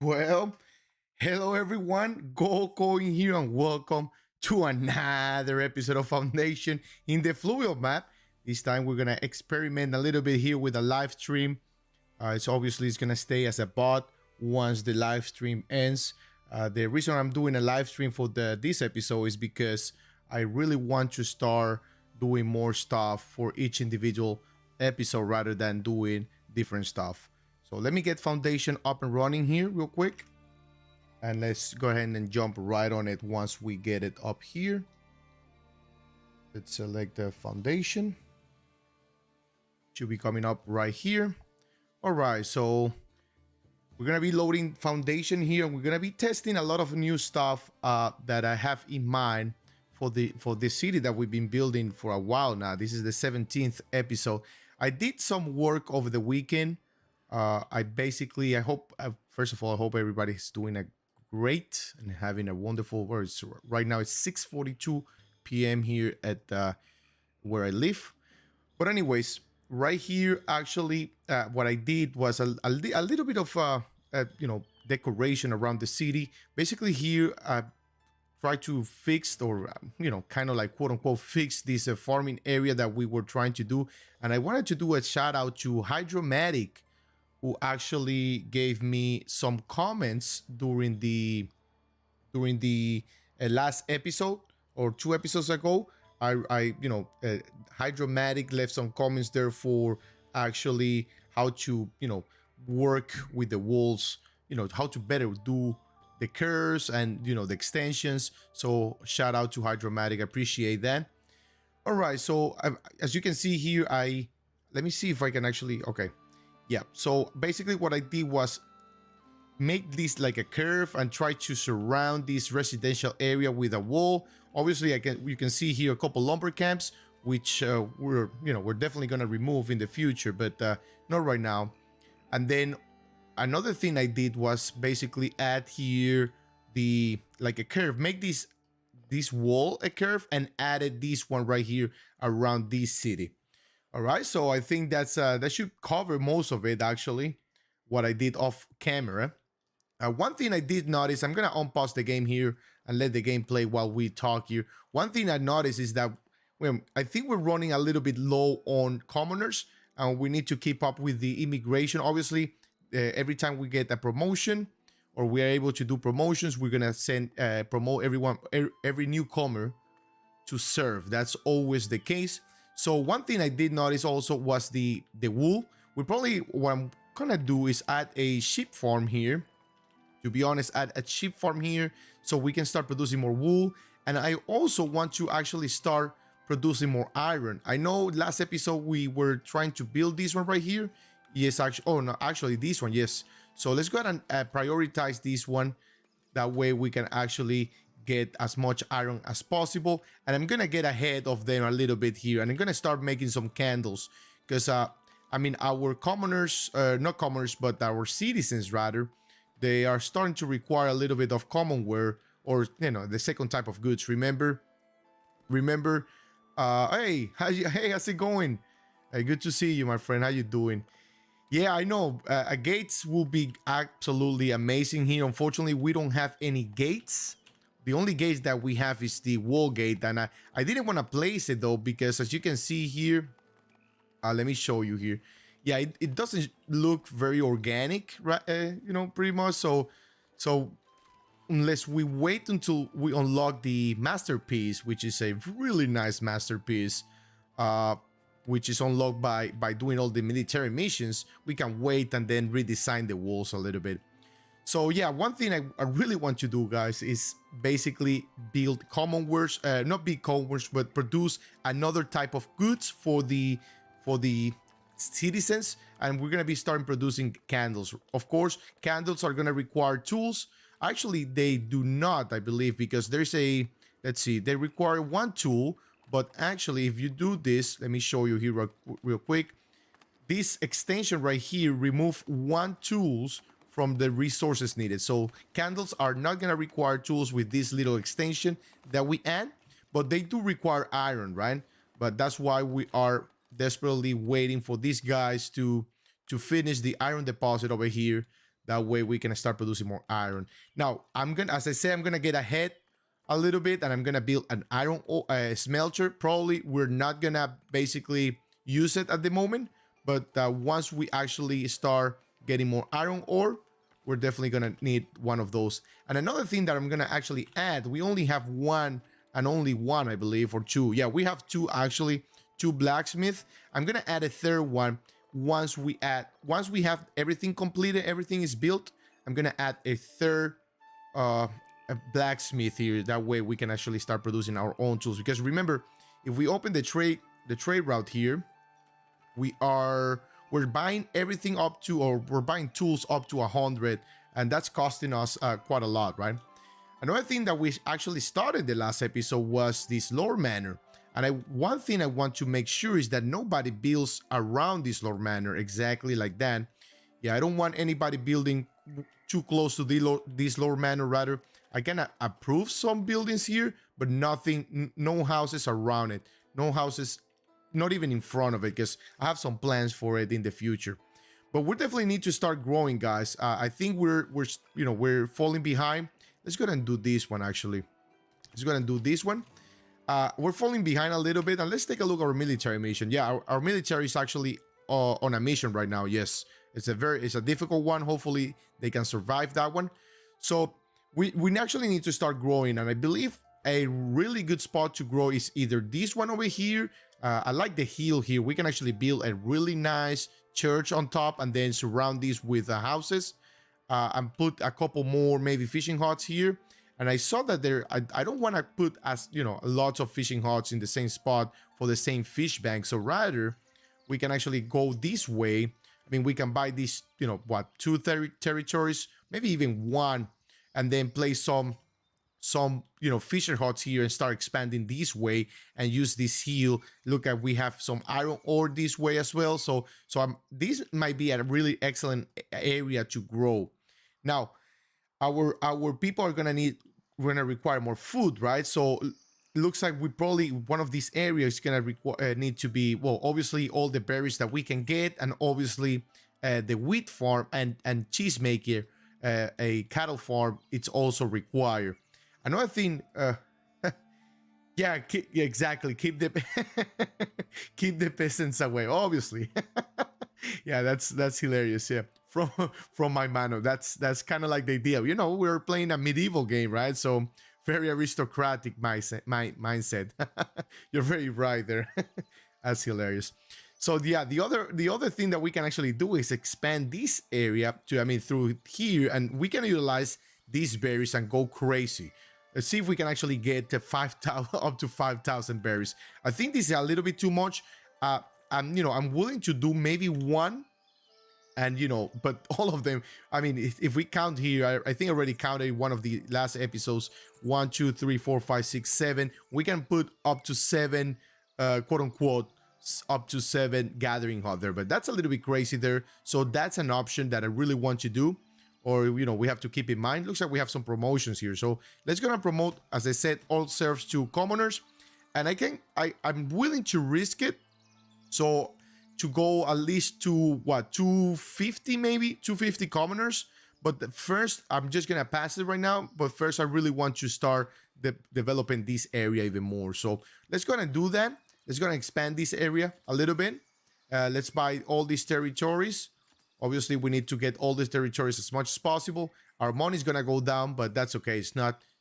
Well, hello everyone, Go Coin here and welcome to another episode of Foundation in the Fluvial map. This time we're gonna experiment a little bit here with a live stream. It's gonna stay as a bot once the live stream ends. The reason I'm doing a live stream for this episode is because I really want to start doing more stuff for each individual episode rather than doing different stuff. So let me get Foundation up and running here real quick. And let's go ahead and jump right on it once we get it up here. Let's select the Foundation. Should be coming up right here. All right, so we're gonna be loading Foundation here, and we're gonna be testing a lot of new stuff that I have in mind for the city that we've been building for a while now. This is the 17th episode. I did some work over the weekend. I hope, first of all, I hope everybody's doing a great and having a wonderful work. Right now it's 6:42 p.m. here at where I live. But anyways, right here, actually, what I did was a little bit of decoration around the city. Basically, here I try to fix or kind of like quote unquote fix this farming area that we were trying to do. And I wanted to do a shout out to Hydromatic, who actually gave me some comments during the last episode or 2 episodes ago. Hydromatic left some comments there for actually how to work with the walls, how to better do the curves and the extensions. So shout out to Hydromatic, I appreciate that. All right, so as you can see here, let me see if I can actually, okay. Yeah, so basically what I did was make this like a curve and try to surround this residential area with a wall. Obviously, you can see here a couple lumber camps, which we're definitely gonna remove in the future, but not right now. And then another thing I did was basically add here like a curve, make this wall a curve, and added this one right here around this city. All right, so I think that should cover most of it, actually, what I did off camera. One thing I did notice, I'm going to unpause the game here and let the game play while we talk here. One thing I noticed is that I think we're running a little bit low on commoners, and we need to keep up with the immigration. Obviously, every time we get a promotion or we are able to do promotions, we're going to promote every newcomer to serve. That's always the case. So one thing I did notice also was the wool. What I'm gonna do is add a sheep farm here. To be honest, add a sheep farm here so we can start producing more wool. And I also want to actually start producing more iron. I know last episode we were trying to build this one right here. Yes, actually this one, yes. So let's go ahead and prioritize this one. That way we can actually get as much iron as possible, and I'm gonna get ahead of them a little bit here, and I'm gonna start making some candles because our commoners, not commoners, but our citizens rather, they are starting to require a little bit of commonware, or the second type of goods. Remember, hey, how's it going? Hey, good to see you, my friend. How you doing? Yeah, I know. Gates will be absolutely amazing here. Unfortunately, we don't have any gates. The only gate that we have is the wall gate, and I didn't want to place it though, because as you can see here, let me show you here. Yeah, it doesn't look very organic, right? Pretty much. So unless we wait until we unlock the masterpiece, which is a really nice masterpiece, which is unlocked by doing all the military missions, we can wait and then redesign the walls a little bit. So yeah, one thing I really want to do, guys, is basically build commonwares, not big commonwares, but produce another type of goods for the citizens, and we're gonna be starting producing candles. Of course, candles are gonna require tools. Actually, they do not, I believe, because there's let's see, they require one tool, but actually, if you do this, let me show you here real quick. This extension right here remove one tools from the resources needed. So candles are not going to require tools with this little extension that we add, but they do require iron, right? But that's why we are desperately waiting for these guys to finish the iron deposit over here That way we can start producing more iron. Now, as I say, I'm gonna get ahead a little bit, and I'm gonna build an iron smelter. Probably we're not gonna basically use it at the moment, but once we actually start getting more iron ore, we're definitely gonna need one of those. And another thing that I'm gonna actually add, we only have one and only one, I believe, or two. Yeah, we have two actually, two blacksmith. I'm gonna add a third one once we have everything completed, everything is built. I'm gonna add a third a blacksmith here. That way we can actually start producing our own tools. Because remember, if we open the trade route here, we're buying everything up to, or we're buying tools up to 100, and that's costing us quite a lot, right? Another thing that we actually started the last episode was this lore manor. And one thing I want to make sure is that nobody builds around this lore manor exactly like that. Yeah, I don't want anybody building too close to this lore manor. Rather, I can approve some buildings here, but nothing, no houses around it. No houses, not even in front of it, because I have some plans for it in the future. But we definitely need to start growing, guys. I think we're falling behind. Let's go ahead and do this one, actually. Let's go ahead and do this one. We're falling behind a little bit, and let's take a look at our military mission. Yeah, our military is actually on a mission right now. Yes, it's a difficult one. Hopefully they can survive that one. So we actually need to start growing, and I believe a really good spot to grow is either this one over here. I like the hill here. We can actually build a really nice church on top, and then surround these with houses, and put a couple more maybe fishing huts here. And I saw that I don't want to put, as lots of fishing huts in the same spot for the same fish bank. So rather, we can actually go this way. I mean, we can buy these, two territories, maybe even one, and then place some fisher huts here and start expanding this way and use this hill. Look at, we have some iron ore this way as well. So this might be a really excellent area to grow. Now, our people are gonna require more food, right? So it looks like we probably, one of these areas is gonna need to be, well, obviously all the berries that we can get, and obviously the wheat farm and cheese maker, a cattle farm, it's also required. Another thing, yeah, exactly, keep the keep the peasants away, obviously. Yeah, that's hilarious. Yeah, from my mano, that's kind of like the idea. We're playing a medieval game, right? So very aristocratic mindset. You're very right there. That's hilarious. So yeah, the other thing that we can actually do is expand this area to, through here, and we can utilize these berries and go crazy. Let's see if we can actually get to 5,000 up to 5,000 berries. I think this is a little bit too much. I'm willing to do maybe one, and but all of them, if we count here, I think I already counted one of the last episodes. 1, 2, 3, 4, 5, 6, 7. We can put up to 7, quote unquote, up to 7 gathering hut there, but that's a little bit crazy there. So that's an option that I really want to do, or we have to keep in mind. Looks like we have some promotions here, so let's gonna promote, as I said, all serfs to commoners, and I'm willing to risk it. So to go at least to 250, maybe 250 commoners. But first, I'm just gonna pass it right now. But first, I really want to start developing this area even more. So let's go and do that. Let's go and expand this area a little bit. Let's buy all these territories. Obviously, we need to get all these territories as much as possible. Our money's gonna go down, but that's okay. It's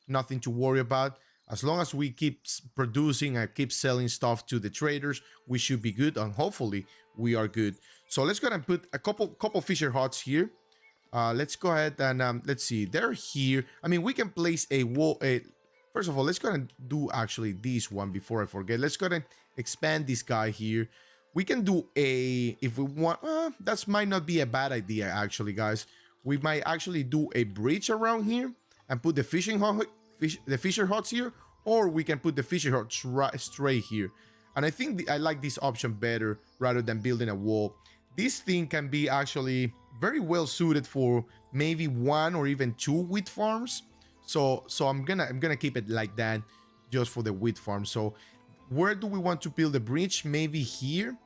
nothing to worry about. As long as we keep producing and keep selling stuff to the traders, we should be good, and hopefully we are good. So let's go ahead and put a couple fisher huts here. Let's go ahead and let's see. They're here. We can place a wall. First of all, let's go ahead and do actually this one before I forget. Let's go ahead and expand this guy here. We can do if we want. That might not be a bad idea, actually, guys. We might actually do a bridge around here and put the fisher huts here, or we can put the fisher huts straight here. And I think I like this option better rather than building a wall. This thing can be actually very well suited for maybe 1 or even 2 wheat farms. So I'm gonna keep it like that, just for the wheat farm. So where do we want to build a bridge? Maybe here,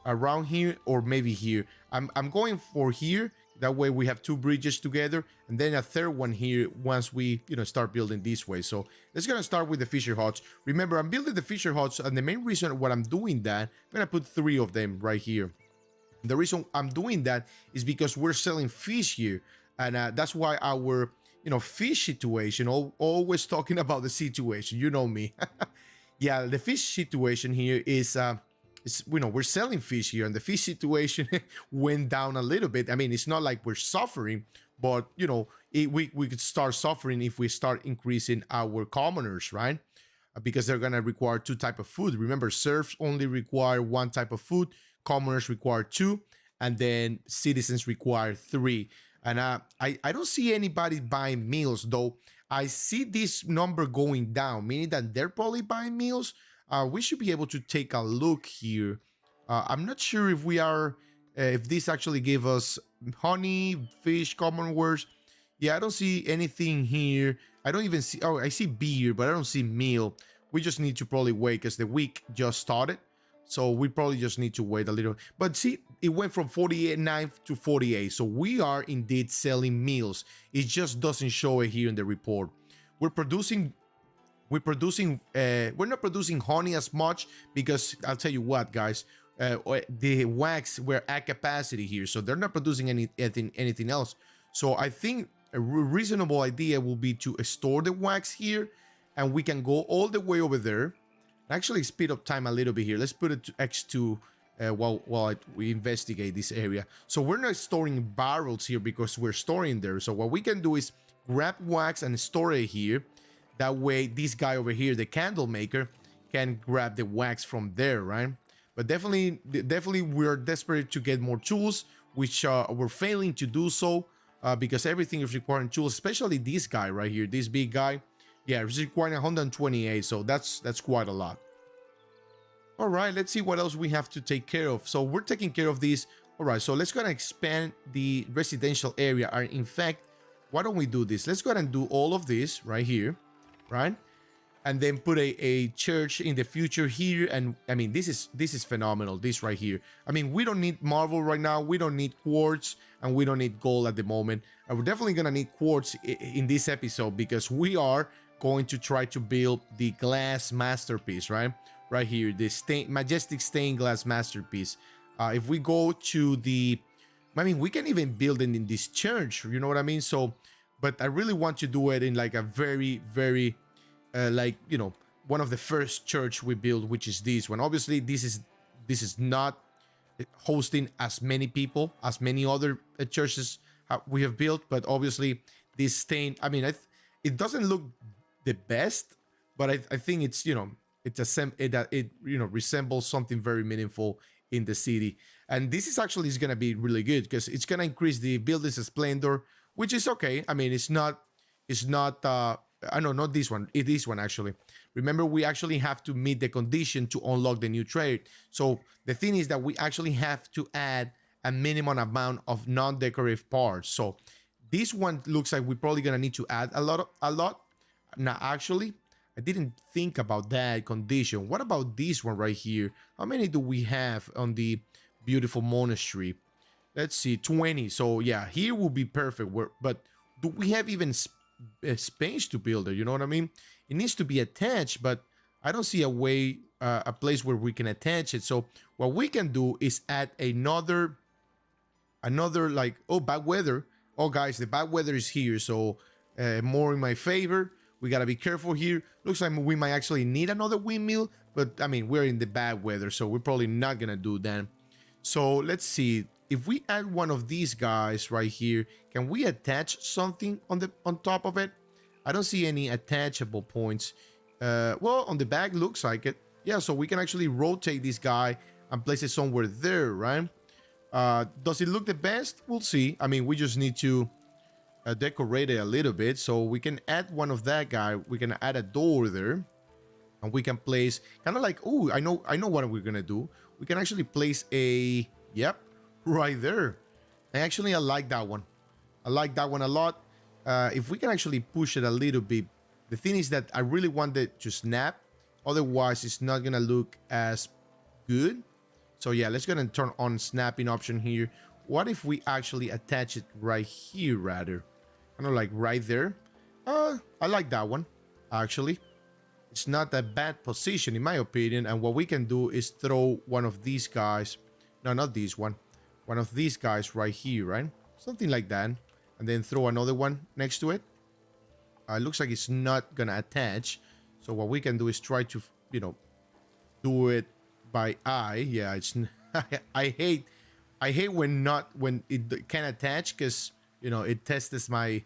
around here, or maybe here. I'm going for here. That way we have two bridges together, and then a third one here once we, start building this way. So let's gonna start with the fisher huts. Remember, I'm building the fisher huts, and the main reason why I'm doing that, I'm gonna put 3 of them right here. The reason I'm doing that is because we're selling fish here, and that's why our, fish situation. Always talking about the situation, you know me. Yeah, the fish situation here is we're selling fish here, and the fish situation went down a little bit. I mean, it's not like we're suffering, but we could start suffering if we start increasing our commoners, right? Because they're gonna require 2 type of food. Remember, serfs only require 1 type of food, commoners require 2, and then citizens require 3. And I don't see anybody buying meals, though. I see this number going down, meaning that they're probably buying meals. We should be able to take a look here. I'm not sure if we are, if this actually gave us honey, fish, commonwealth. Yeah, I don't see anything here. I don't even see, oh, I see beer, but I don't see meal. We just need to probably wait because the week just started. So we probably just need to wait a little. But see, it went from 49 to 48. So we are indeed selling meals. It just doesn't show it here in the report. We're not producing honey as much because I'll tell you what, guys, the wax were at capacity here. So they're not producing anything else. So I think a reasonable idea will be to store the wax here, and we can go all the way over there. Actually speed up time a little bit here. Let's put it to X2 while we investigate this area. So we're not storing barrels here because we're storing there. So what we can do is grab wax and store it here. That way this guy over here, the candle maker, can grab the wax from there, right? But definitely we're desperate to get more tools, which we're failing to do so because everything is requiring tools, especially this guy right here, this big guy. Yeah, it's requiring 128, so that's quite a lot. All right, let's see what else we have to take care of. So we're taking care of this. All right, so let's go and expand the residential area. In fact, why don't we do this? Let's go ahead and do all of this right here, right? And then put a church in the future here. And I mean, this is phenomenal, this right here. I mean, we don't need marble right now. We don't need quartz, and we don't need gold at the moment. And we're definitely gonna need quartz in this episode because we are going to try to build the glass masterpiece, right here, this majestic stained glass masterpiece. If we go to the, I mean, we can even build it in this church, you know what I mean? So, but I really want to do it in like a very like, one of the first church we build, which is this one. Obviously this is not hosting as many people as many other churches we have built, but obviously this stain, I mean, it doesn't look the best, but I think it's, it resembles something very meaningful in the city. And this is gonna be really good because it's gonna increase the building's splendor, which is okay. I mean, it's not I know, not this one, it is one actually. Remember, we actually have to meet the condition to unlock the new trade. So the thing is that we actually have to add a minimum amount of non-decorative parts. So this one looks like we're probably gonna need to add a lot. Now, actually, I didn't think about that condition. What about this one right here? How many do we have on the beautiful monastery? Let's see, 20. So yeah, here will be perfect. But do we have even space to build it? You know what I mean? It needs to be attached, but I don't see a way, a place where we can attach it. So what we can do is add another like, oh, bad weather. Oh, guys, the bad weather is here. So more in my favor. We gotta be careful here. Looks like we might actually need another windmill, but I mean, we're in the bad weather, so we're probably not gonna do that. So let's see. If we add one of these guys right here, can we attach something on top of it? I don't see any attachable points. Well, on the back looks like it. Yeah, so we can actually rotate this guy and place it somewhere there, right? Does it look the best? We'll see. I mean, we just need to decorate it a little bit, so we can add one of that guy. We can add a door there, and we can place kind of like, oh, I know what we're gonna do. We can actually place a, yep, right there. And actually, I like that one. I like that one a lot. If we can actually push it a little bit. The thing is that I really want it to snap, otherwise it's not gonna look as good. So yeah, let's go and turn on snapping option here. what if we actually attach it right here, rather? Kind of like right there. I like that one, actually. It's not a bad position, in my opinion. And what we can do is throw one of these guys. No, not this one. One of these guys right here, right? Something like that. And then throw another one next to it. It looks like it's not gonna attach. So what we can do is try to, do it by eye. Yeah, it's... I hate when it can attach, because, it tests my...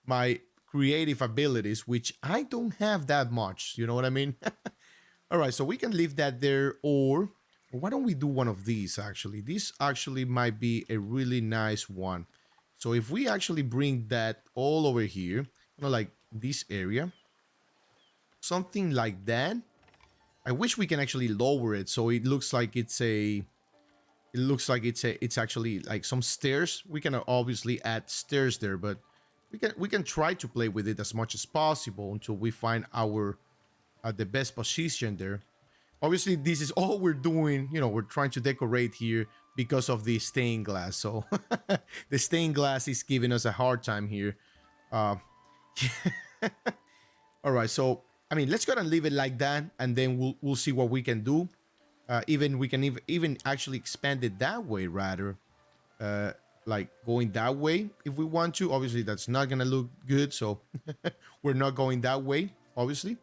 my creative abilities, which I don't have that much. You know what I mean? All right, so we can leave that there, or why don't we do one of these, actually? This actually might be a really nice one. So if we actually bring that all over here, like this area, something like that. I wish we can actually lower it so it looks like it's actually like some stairs. We can obviously add stairs there, but we can try to play with it as much as possible until we find our the best position there. Obviously, this is all we're doing. We're trying to decorate here because of the stained glass. So the stained glass is giving us a hard time here. All right, so I mean, let's go ahead and leave it like that, and then we'll see what we can do. Even we can even actually expand it that way, rather. Like going that way if we want to. Obviously, that's not gonna look good, so we're not going that way, obviously.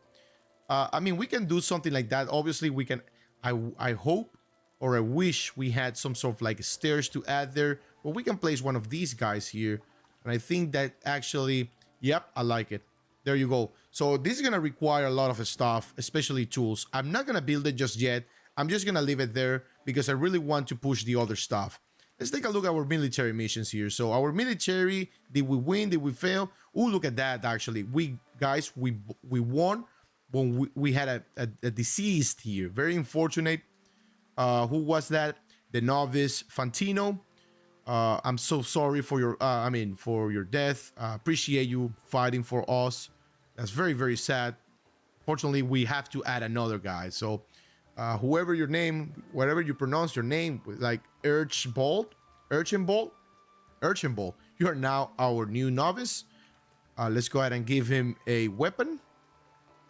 I mean, we can do something like that. Obviously, we can... I hope, or I wish we had some sort of like stairs to add there, but we can place one of these guys here, and I think that actually... Yep, I like it. There you go. So this is gonna require a lot of stuff, especially tools. I'm not gonna build it just yet. I'm just gonna leave it there because I really want to push the other stuff. Let's take a look at our military missions here. So our military, did we win? Did we fail? Oh, look at that, actually. We won when we had a deceased here. Very unfortunate. Who was that? The novice Fantino. I'm so sorry for your, for your death. Appreciate you fighting for us. That's very, very sad. Fortunately, we have to add another guy. So whoever your name, whatever you pronounce your name, like Urchinbolt, you are now our new novice. Let's go ahead and give him a weapon.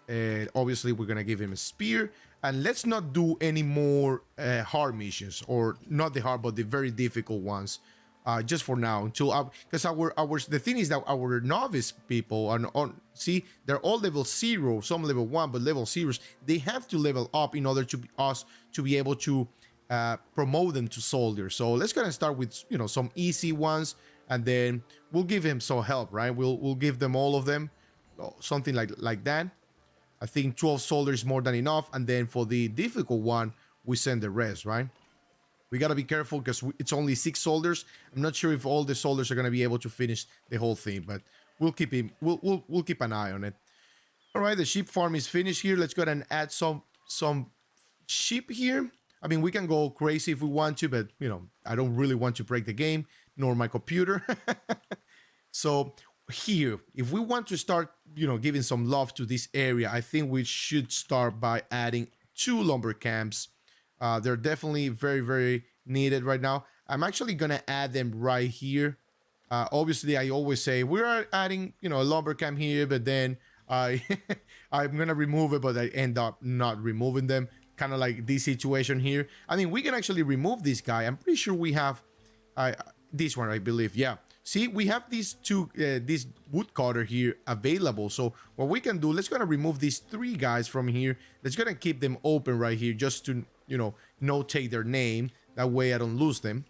And obviously, we're going to give him a spear. And let's not do any more hard missions, or not the hard, but the very difficult ones. Just for now, until because the thing is that our novice people are on. See, they're all level 0, some level 1, but level 0s. They have to level up in order to be able to promote them to soldier. So let's go and start with some easy ones, and then we'll give him some help, right? We'll give them all of them, something like that. I think 12 soldiers is more than enough, and then for the difficult one, we send the rest, right? We gotta be careful because it's only 6 soldiers. I'm not sure if all the soldiers are gonna be able to finish the whole thing, but we'll keep an eye on it. All right, the sheep farm is finished here. Let's go ahead and add some sheep here. I mean, we can go crazy if we want to, but I don't really want to break the game, nor my computer. So here, if we want to start, giving some love to this area, I think we should start by adding 2 lumber camps. They're definitely very, very needed right now. I'm actually gonna add them right here. Obviously, I always say we're adding, a lumber camp here, but then I'm gonna remove it, but I end up not removing them. Kind of like this situation here. I mean, we can actually remove this guy. I'm pretty sure we have this one, I believe. Yeah. See, we have these 2, this woodcutter here available. So what we can do, let's gonna remove these 3 guys from here. Let's gonna keep them open right here just to, notate their name. That way I don't lose them.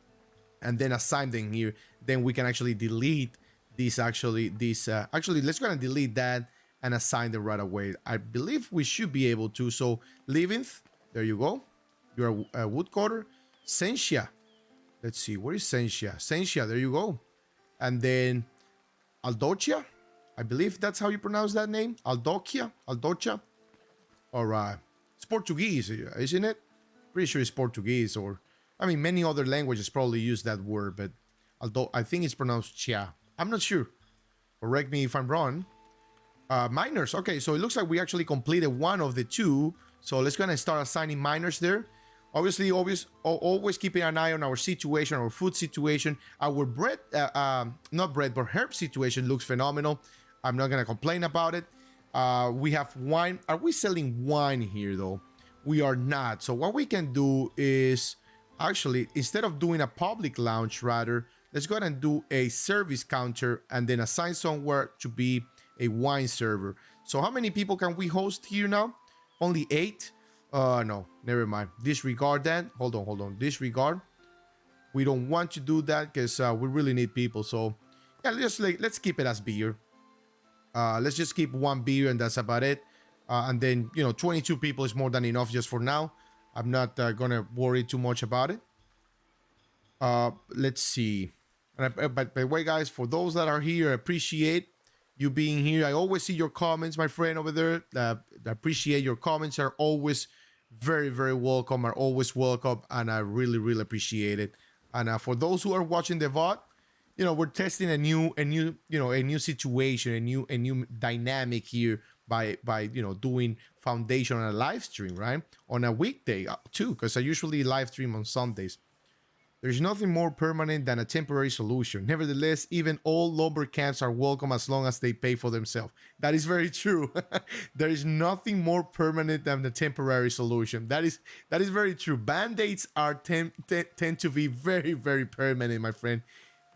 And then assign them here. Then we can actually delete these, actually, let's gonna delete that and assign them right away. I believe we should be able to. So, Levinth, there you go. You're a woodcutter. Sensia. Let's see, where is Sensia? Sensia, there you go. And then Aldocia, I believe that's how you pronounce that name. Aldocia. All right. It's Portuguese, isn't it? Pretty sure it's Portuguese, or I mean, many other languages probably use that word, but although I think it's pronounced chia. I'm not sure. Correct me if I'm wrong. Miners. Okay, so it looks like we actually completed one of the 2. So let's go ahead and start assigning miners there. Obviously, always keeping an eye on our situation, our food situation. Our bread, not bread, but herb situation looks phenomenal. I'm not gonna complain about it. We have wine. Are we selling wine here though? We are not. So what we can do is actually, instead of doing a public lounge, rather, let's go ahead and do a service counter and then assign somewhere to be a wine server. So how many people can we host here now? Only 8? No, never mind. Disregard that. Hold on. Disregard. We don't want to do that because we really need people. So yeah, let's keep it as beer. Let's just keep 1 beer and that's about it. And then, 22 people is more than enough just for now. I'm not gonna worry too much about it. Let's see. But by the way, guys, for those that are here, I appreciate you being here. I always see your comments, my friend over there. I appreciate your comments. Are always very, very welcome. Are always welcome, and I really, really appreciate it. And for those who are watching the VOD, we're testing a new situation, a new dynamic here by doing foundation on a live stream, right? On a weekday too, because I usually live stream on Sundays. There's nothing more permanent than a temporary solution. Nevertheless, even all lumber camps are welcome as long as they pay for themselves. That is very true. There is nothing more permanent than the temporary solution. That is very true. Band-aids are tend to be very, very permanent, my friend.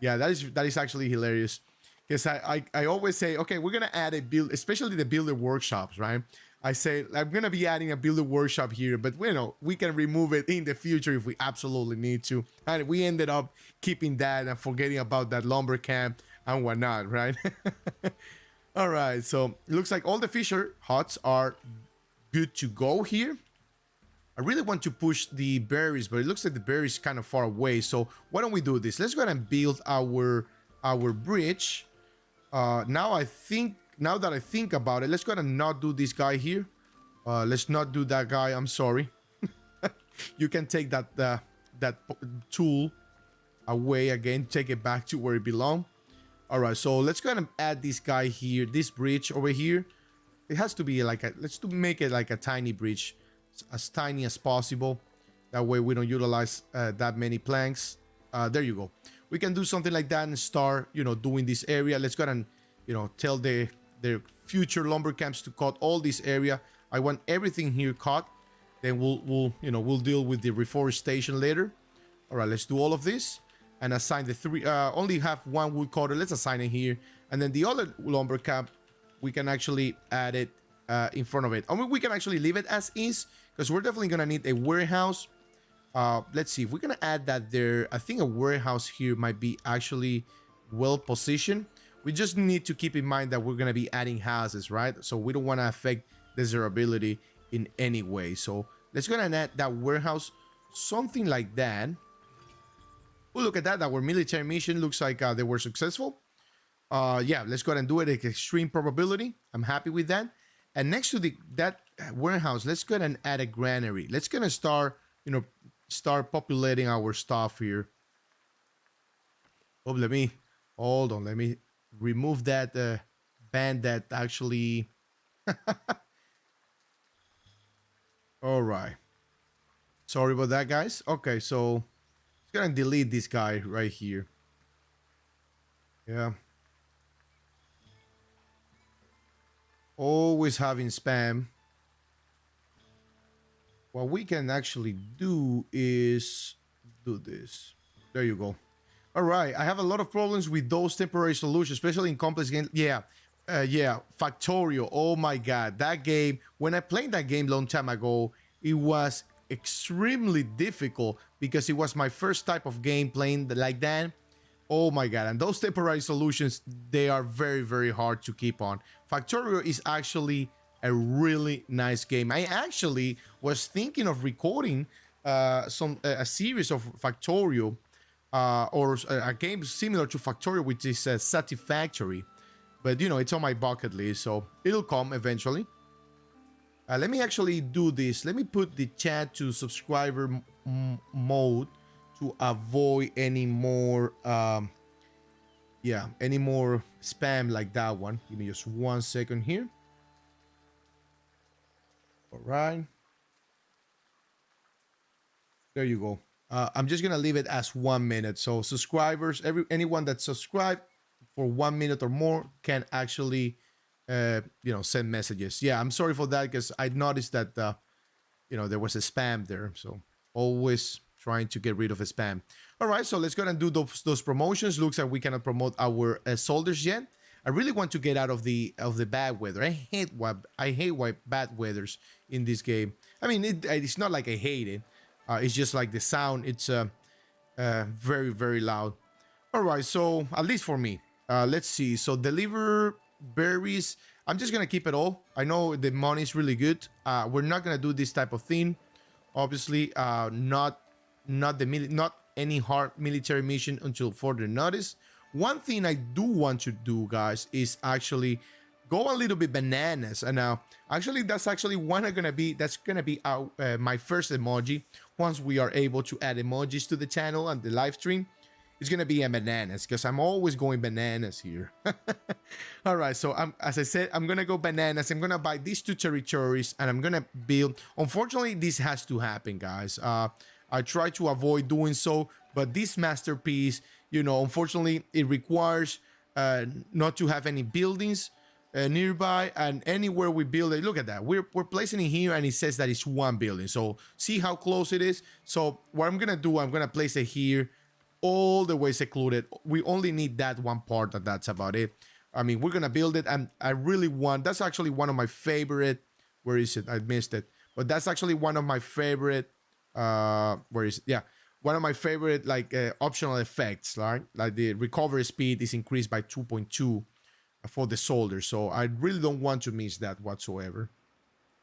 Yeah, that is actually hilarious. Because I always say, okay, we're gonna add a build, especially the builder workshops, right? I say I'm gonna be adding a builder workshop here, but we can remove it in the future if we absolutely need to. And we ended up keeping that and forgetting about that lumber camp and whatnot, right? All right, so it looks like all the fisher huts are good to go here. I really want to push the berries, but it looks like the berries kind of far away. So why don't we do this? Let's go ahead and build our bridge. Now that I think about it, let's go ahead and not do this guy here. Let's not do that guy. I'm sorry. You can take that tool away again. Take it back to where it belongs. All right, so let's go ahead and add this guy here. This bridge over here. It has to be like let's make it like a tiny bridge, as tiny as possible. That way we don't utilize that many planks. There you go. We can do something like that and start, doing this area. Let's go ahead and, tell the future lumber camps to cut all this area. I want everything here cut. Then we'll deal with the reforestation later. All right, let's do all of this and assign the 3. Only have 1 wood cutter. Let's assign it here, and then the other lumber camp we can actually add it in front of it. I mean, we can actually leave it as is because we're definitely gonna need a warehouse. Let's see if we're gonna add that there. I think a warehouse here might be actually well positioned. We just need to keep in mind that we're going to be adding houses, right? So we don't want to affect desirability in any way. So let's go and add that warehouse, something like that. Oh, look at that. Our military mission looks like they were successful. Yeah, let's go ahead and do it at extreme probability. I'm happy with that. And next to that warehouse, let's go ahead and add a granary. Let's gonna start, start populating our stuff here. Oh, hold on. Let me remove that band that actually. All right. Sorry about that, guys. Okay, so let's go and delete this guy right here. Yeah. Always having spam. What we can actually do is do this. There you go. All right. I have a lot of problems with those temporary solutions, especially in complex games. Yeah. Factorio. Oh my God. That game, when I played that game long time ago, it was extremely difficult because it was my first type of game playing like that. Oh my God. And those temporary solutions, they are very, very hard to keep on. Factorio is actually a really nice game. I actually was thinking of recording a series of Factorio or a game similar to Factorio, which is Satisfactory. But, it's on my bucket list, so it'll come eventually. Let me actually do this. Let me put the chat to subscriber mode to avoid any more any more spam like that one. Give me just 1 second here. All right. There you go. I'm just gonna leave it as 1 minute. So subscribers, anyone that subscribed for 1 minute or more can actually, send messages. Yeah, I'm sorry for that because I noticed that there was a spam there. So always trying to get rid of a spam. All right, so let's go and do those promotions. Looks like we cannot promote our soldiers yet. I really want to get out of the bad weather. I hate bad weathers in this game. I mean, it's not like I hate it. It's just like the sound. It's very very loud. All right, so at least for me, let's see. So deliver berries. I'm just gonna keep it all. I know the money is really good. We're not gonna do this type of thing. Obviously, not any hard military mission until further notice. One thing I do want to do, guys, is actually go a little bit bananas. And actually, that's actually that's gonna be my first emoji. Once we are able to add emojis to the channel and the live stream, it's gonna be a bananas because I'm always going bananas here. All right, so as I said, I'm gonna go bananas. I'm gonna buy these 2 territories and I'm gonna build. Unfortunately, this has to happen, guys. I try to avoid doing so, but this masterpiece, unfortunately, it requires not to have any buildings nearby, and anywhere we build it, look at that. We're placing it here, and it says that it's 1 building. So see how close it is. So what I'm gonna do, I'm gonna place it here, all the way secluded. We only need that one part, and that's about it. I mean, we're gonna build it, and I really want. That's actually one of my favorite. Where is it? I missed it. But that's actually one of my favorite. Where is it? Yeah, one of my favorite optional effects, right? Like the recovery speed is increased by 2.2 for the soldier. So I really don't want to miss that whatsoever.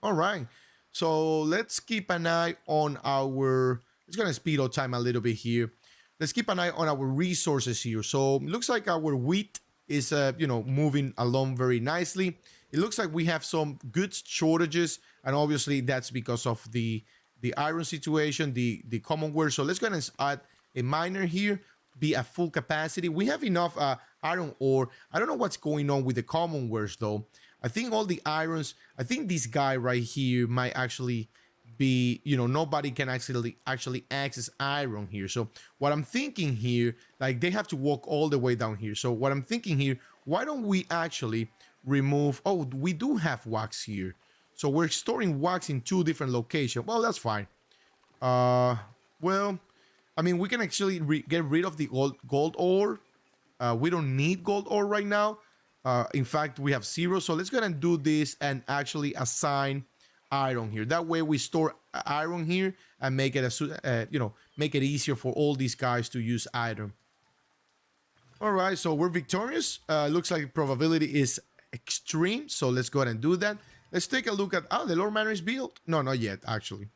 All right, so let's keep an eye on our. It's gonna speed up time a little bit here. Let's keep an eye on our resources here. So looks like our wheat is moving along very nicely. It looks like we have some good shortages, and obviously that's because of the iron situation, the commonwealth. So let's go ahead and add a miner here, be at full capacity. We have enough iron ore. I don't know what's going on with the commonwealth though. I think all the irons, I think this guy right here might actually be, nobody can actually access iron here. So what I'm thinking here, like they have to walk all the way down here. So what I'm thinking here, why don't we actually remove, oh, we do have wax here. So we're storing wax in 2 different locations. Well, that's fine. Well, I mean, we can actually get rid of the gold ore. We don't need gold ore right now. In fact, we have 0. So let's go ahead and do this and actually assign iron here. That way we store iron here and make it make it easier for all these guys to use iron. All right, so we're victorious. Looks like probability is extreme. So let's go ahead and do that. Let's take a look at, the Lord Manor is built. No, not yet, actually.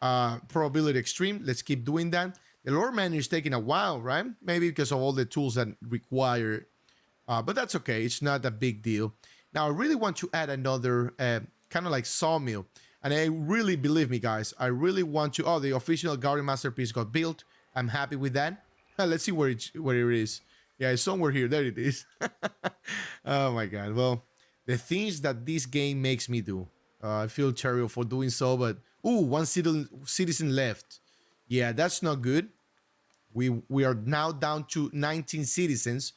Probability extreme. Let's keep doing that. The Lord Manor is taking a while, right? Maybe because of all the tools that require, but that's okay. It's not a big deal. Now, I really want to add another kind of like sawmill. And I really, believe me, guys, I really want to, the official Guardian Masterpiece got built. I'm happy with that. Let's see where it is. Yeah, it's somewhere here. There it is. Oh, my God. Well, the things that this game makes me do. I feel terrible for doing so, but... Ooh, 1 citizen left. Yeah, that's not good. We are now down to 19 citizens.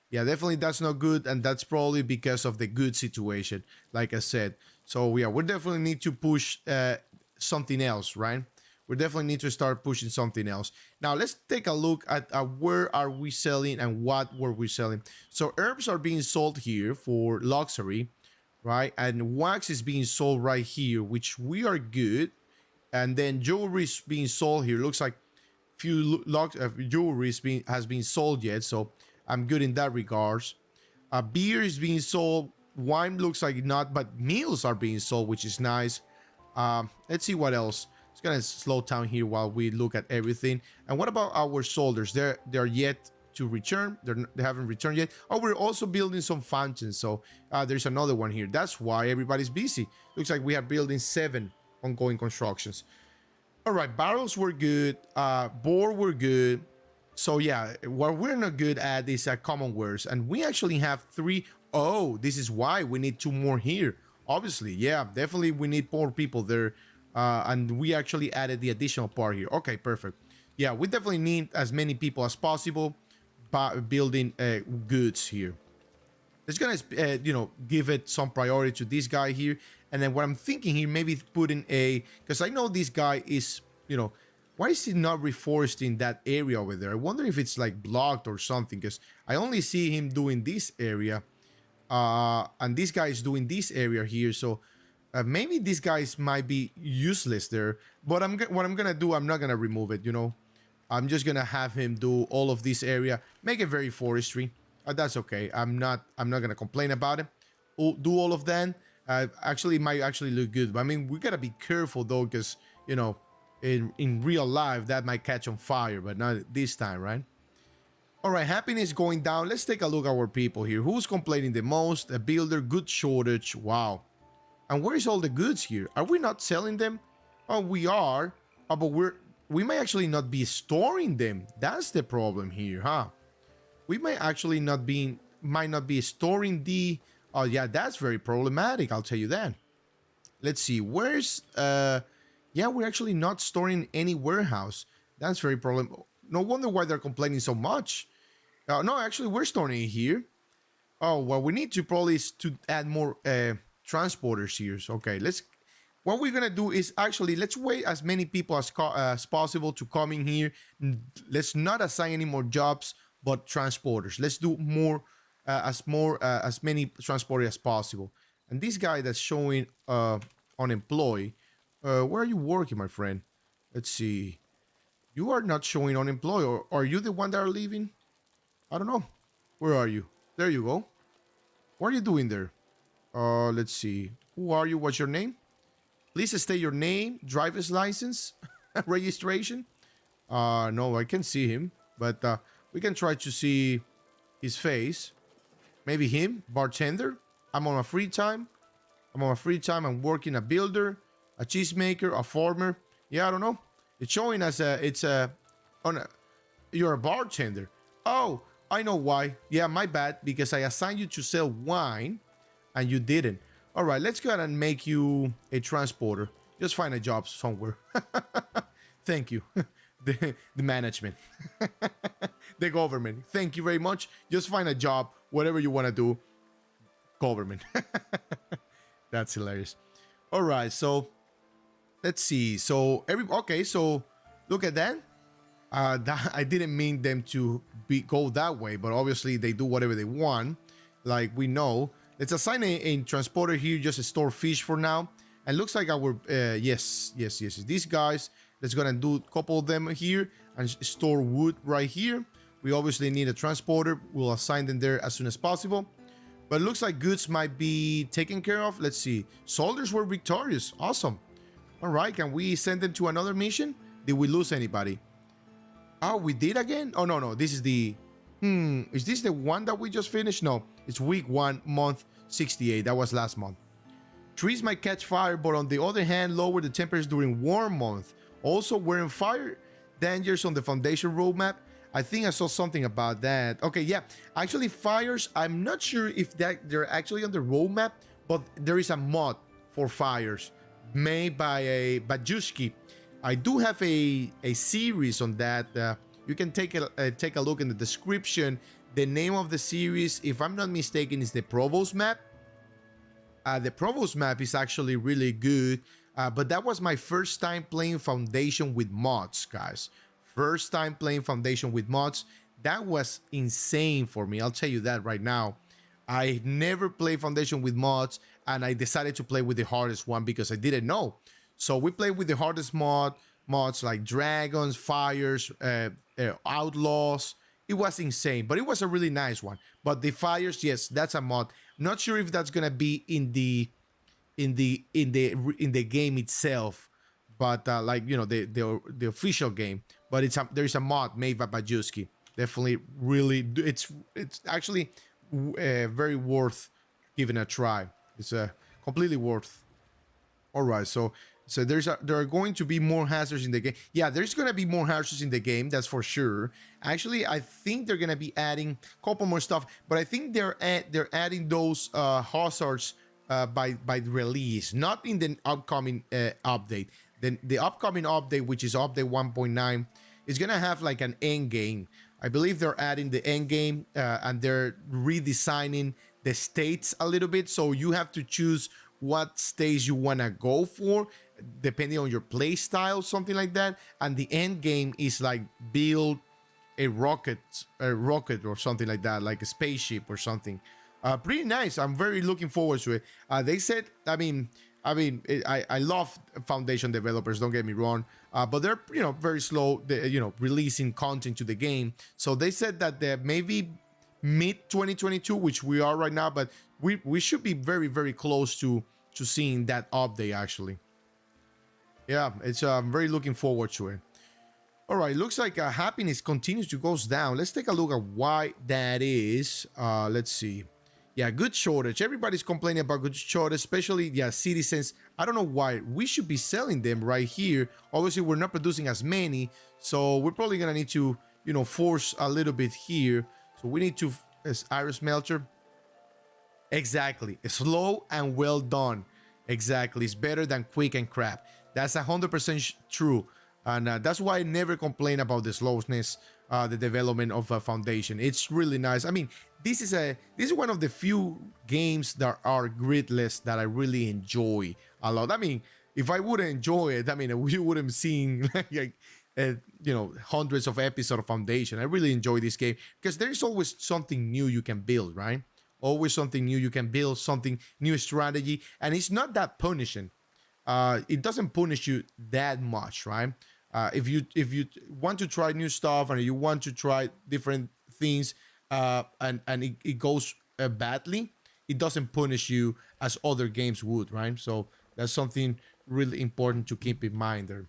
Yeah, definitely that's not good, and that's probably because of the good situation, like I said. So, yeah, we definitely need to push something else, right? We definitely need to start pushing something else. Now, let's take a look at where are we selling and what were we selling. So, herbs are being sold here for luxury, right? And wax is being sold right here, which we are good. And then jewelry is being sold here. Looks like few jewelry has been sold yet, so I'm good in that regards. Beer is being sold. Wine looks like not, but meals are being sold, which is nice. Let's see what else. It's gonna slow down here while we look at everything. And what about our soldiers? They're yet to return. They haven't returned yet. Oh, we're also building some fountains. So there's another one here. That's why everybody's busy. Looks like we are building 7 ongoing constructions. All right, barrels were good. Board were good. So yeah, what we're not good at is commonwealth, and we actually have 3. Oh, this is why we need 2 more here. Obviously, yeah, definitely we need more people there. and we actually added the additional part here. Okay, perfect. Yeah, we definitely need as many people as possible building goods here. It's gonna, give it some priority to this guy here. And then what I'm thinking here, maybe putting because I know this guy is, why is he not reforesting that area over there? I wonder if it's like blocked or something, because I only see him doing this area. And this guy is doing this area here. So maybe these guys might be useless there. But what I'm gonna do, I'm not gonna remove it, I'm just gonna have him do all of this area, make it very forestry. That's okay. I'm not gonna complain about it. Do all of that. Actually, it might actually look good. But I mean, we gotta be careful though, because in real life that might catch on fire, but not this time, right? All right, happiness going down. Let's take a look at our people here. Who's complaining the most? A builder, good shortage. Wow. And where is all the goods here? Are we not selling them? Oh, we are. Oh, but we might actually not be storing them. That's the problem here, huh? We might actually not be storing the. Oh yeah, that's very problematic. I'll tell you that. Let's see. Where's yeah, we're actually not storing any warehouse. That's very problem. No wonder why they're complaining so much. No, actually, we're storing it here. Oh, what we need to probably is to add more transporters here. So, okay, what we're gonna do is actually let's wait as many people as possible to come in here. Let's not assign any more jobs, but transporters. Let's do as many transporters as possible. And this guy that's showing unemployed, where are you working, my friend? Let's see. You are not showing unemployed, or are you the one that are leaving? I don't know. Where are you? There you go. What are you doing there? Let's see. Who are you? What's your name? Please state your name, driver's license, registration. No, I can see him, but we can try to see his face. Maybe him, bartender. I'm on my free time. I'm working a builder, a cheesemaker, a farmer. Yeah, I don't know. It's showing us you're a bartender. Oh, I know why. Yeah, my bad, because I assigned you to sell wine and you didn't. All right, let's go ahead and make you a transporter. Just find a job somewhere. Thank you. The management. The government. Thank you very much. Just find a job, whatever you want to do. Government. That's hilarious. All right, so let's see. So so look at that. I didn't mean them to go that way, but obviously they do whatever they want, like we know. Let's assign a transporter here, just to store fish for now. And looks like our yes. These guys, let's go and do a couple of them here and store wood right here. We obviously need a transporter. We'll assign them there as soon as possible. But it looks like goods might be taken care of. Let's see. Soldiers were victorious. Awesome. All right, can we send them to another mission? Did we lose anybody? Oh, we did again? Oh, no. This is the... Is this the one that we just finished? No, it's week 1, month 68. That was last month. Trees might catch fire, but on the other hand, lower the temperatures during warm month. Also, wearing fire dangers on the foundation roadmap. I think I saw something about that. Okay, yeah. Actually, fires, I'm not sure if they're actually on the roadmap, but there is a mod for fires made by a Bajuski. I do have a series on that. You can take a look in the description. The name of the series, if I'm not mistaken, is the Provost map. The Provost map is actually really good, but that was my first time playing Foundation with mods, guys. First time playing Foundation with mods. That was insane for me. I'll tell you that right now. I never played Foundation with mods, and I decided to play with the hardest one because I didn't know. So we played with the hardest mods like dragons, fires, outlaws. It was insane, but it was a really nice one. But the fires, yes, that's a mod. Not sure if that's gonna be in the game itself, but like the official game. But there's a mod made by Bajuski. Definitely, really, it's actually very worth giving a try. It's completely worth. All right, so there are going to be more hazards in the game. Yeah, there's going to be more hazards in the game, that's for sure. Actually, I think they're going to be adding a couple more stuff, but I think they're adding those hazards by release, not in the upcoming update. Then the upcoming update, which is update 1.9, is gonna have like an end game. I believe they're adding the end game and they're redesigning the states a little bit. So you have to choose what stage you wanna go for, depending on your play style, something like that. And the end game is like build a rocket or something like that, like a spaceship or something. Pretty nice. I'm very looking forward to it. They said, I love Foundation developers. Don't get me wrong, but they're very slow. Releasing content to the game. So they said that they're maybe mid 2022, which we are right now, but we should be very very close to seeing that update actually. Yeah, it's I'm very looking forward to it. All right, looks like happiness continues to goes down. Let's take a look at why that is. Let's see. Yeah, good shortage. Everybody's complaining about good shortage, especially citizens. I don't know why. We should be selling them right here. Obviously, we're not producing as many, so we're probably gonna need to force a little bit here. So we need to as iron smelter. Exactly, slow and well done. Exactly, it's better than quick and crap. That's 100% true. And that's why I never complain about the slowness, the development of a Foundation. It's really nice. I mean, this is one of the few games that are gridless that I really enjoy a lot. I mean, if I wouldn't enjoy it, I mean, we wouldn't seen hundreds of episodes of Foundation. I really enjoy this game because there is always something new you can build, right? Always something new you can build, something new strategy, and it's not that punishing. It doesn't punish you that much, right? If you want to try new stuff and you want to try different things, and it goes badly, it doesn't punish you as other games would, right? So that's something really important to keep in mind there.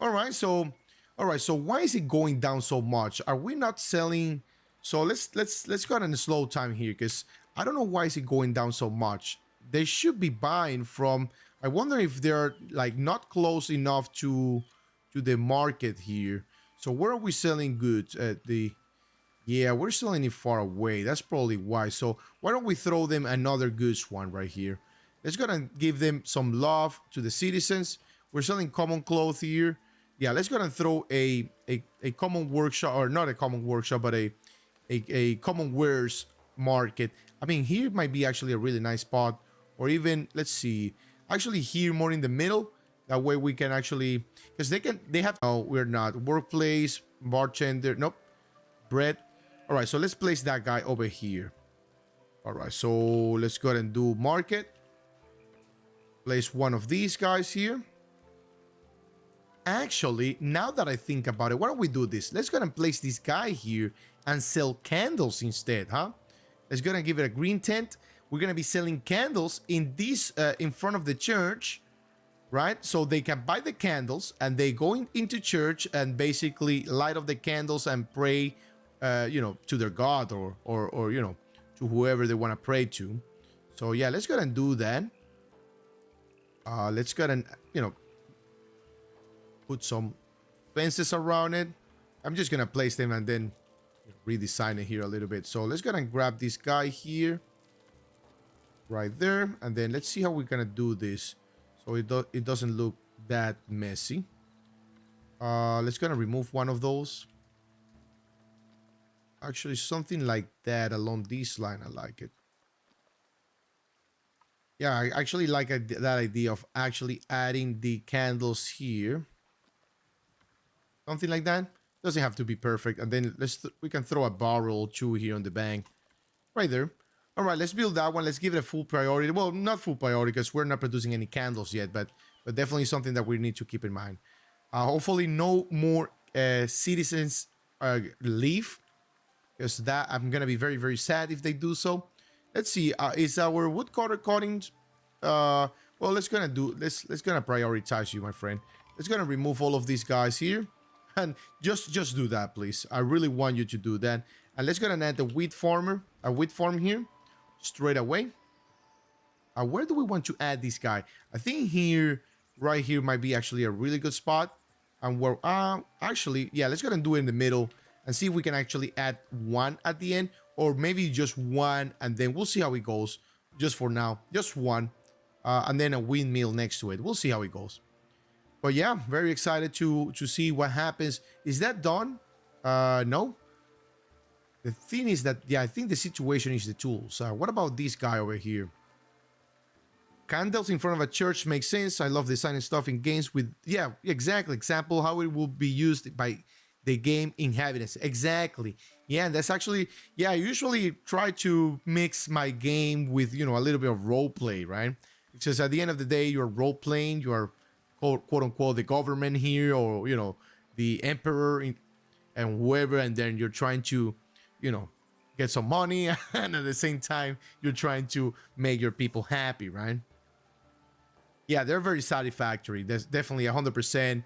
All right, so why is it going down so much? Are we not selling? So let's go on a slow time here because I don't know why is it going down so much. They should be buying from. I wonder if they're like not close enough to the market here. So where are we selling goods at the? Yeah, we're selling it far away. That's probably why. So why don't we throw them another goods one right here? Let's go and give them some love to the citizens. We're selling common clothes here. Yeah, let's go and throw a common workshop, or not a common workshop, but a common wares market. I mean, here might be actually a really nice spot, or even let's see, actually here more in the middle. That way we can actually, because they have. No, we're not. Workplace, bartender. Nope. Bread. All right, so let's place that guy over here. All right, so let's go ahead and do market. Place one of these guys here. Actually, now that I think about it, why don't we do this? Let's go ahead and place this guy here and sell candles instead, huh? Let's go ahead and give it a green tent. We're gonna be selling candles in this in front of the church, right? So they can buy the candles and they go into church and basically light up the candles and pray, to their God or to whoever they want to pray to. So yeah, let's go ahead and do that. Let's go ahead and put some fences around it. I'm just gonna place them and then redesign it here a little bit. So let's go ahead and grab this guy here, right there, and then let's see how we're gonna do this so it doesn't look that messy. Let's gonna remove one of those. Actually, something like that along this line. I like it. Yeah, I actually like that idea of actually adding the candles here. Something like that. Doesn't have to be perfect. And then we can throw a barrel or two here on the bank. Right there. All right, let's build that one. Let's give it a full priority. Well, not full priority because we're not producing any candles yet, but definitely something that we need to keep in mind. Hopefully no more citizens leave, because that I'm gonna be very very sad if they do so. Let's see. Is our woodcutter cuttings? Well, let's gonna prioritize you, my friend. Let's gonna remove all of these guys here, and just do that, please. I really want you to do that. And let's gonna add the wheat farm here, straight away. Where do we want to add this guy? I think here, right here, might be actually a really good spot. And we're actually, yeah, let's go ahead and do it in the middle and see if we can actually add one at the end, or maybe just one, and then we'll see how it goes. Just for now, just one, and then a windmill next to it. We'll see how it goes. But yeah, very excited to see what happens. Is that done? No. The thing is that, yeah, I think the situation is the tools. What about this guy over here? Candles in front of a church makes sense. I love designing stuff in games with, yeah, exactly. Example, how it will be used by the game inhabitants. Exactly. Yeah, that's actually, yeah, I usually try to mix my game with, a little bit of role play, right? Because at the end of the day, you're role playing, you're quote unquote the government here, or, the emperor and whoever, and then you're trying to, you know, get some money, and at the same time, you're trying to make your people happy, right? Yeah, they're very satisfactory. That's definitely 100%.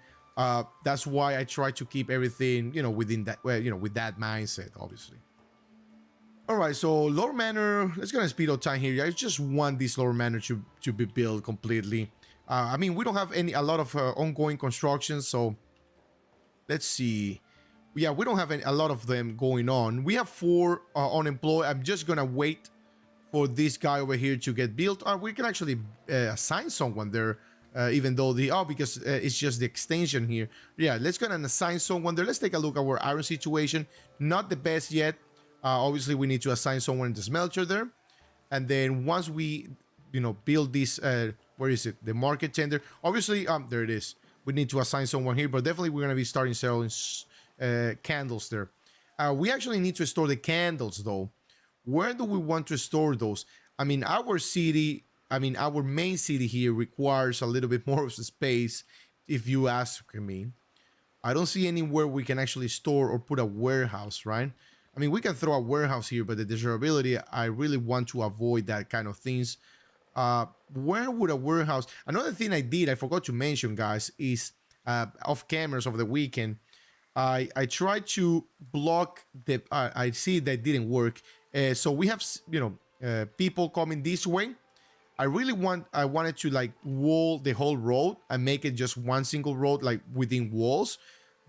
That's why I try to keep everything, within that, well, with that mindset, obviously. All right, so Lore Manor, let's go and speed up time here. I just want this Lore Manor to be built completely. I mean, we don't have a lot of ongoing construction, so let's see. Yeah, we don't have a lot of them going on. We have 4 unemployed. I'm just gonna wait for this guy over here to get built. We can actually assign someone there, even though because it's just the extension here. Yeah, let's go and assign someone there. Let's take a look at our iron situation. Not the best yet. Obviously, we need to assign someone in the smelter there. And then once we, build this, where is it? The market tender. Obviously, there it is. We need to assign someone here, but definitely we're going to be starting selling candles there. We actually need to store the candles, though. Where do we want to store those? I mean, our main city here requires a little bit more of space, if you ask me. I don't see anywhere we can actually store or put a warehouse, right? I mean, we can throw a warehouse here, but the desirability, I really want to avoid that kind of things. Where would a warehouse... Another thing I forgot to mention, guys, is off cameras over the weekend, I tried to block the... I see that didn't work. So we have, people coming this way. I wanted to like wall the whole road and make it just one single road, like within walls.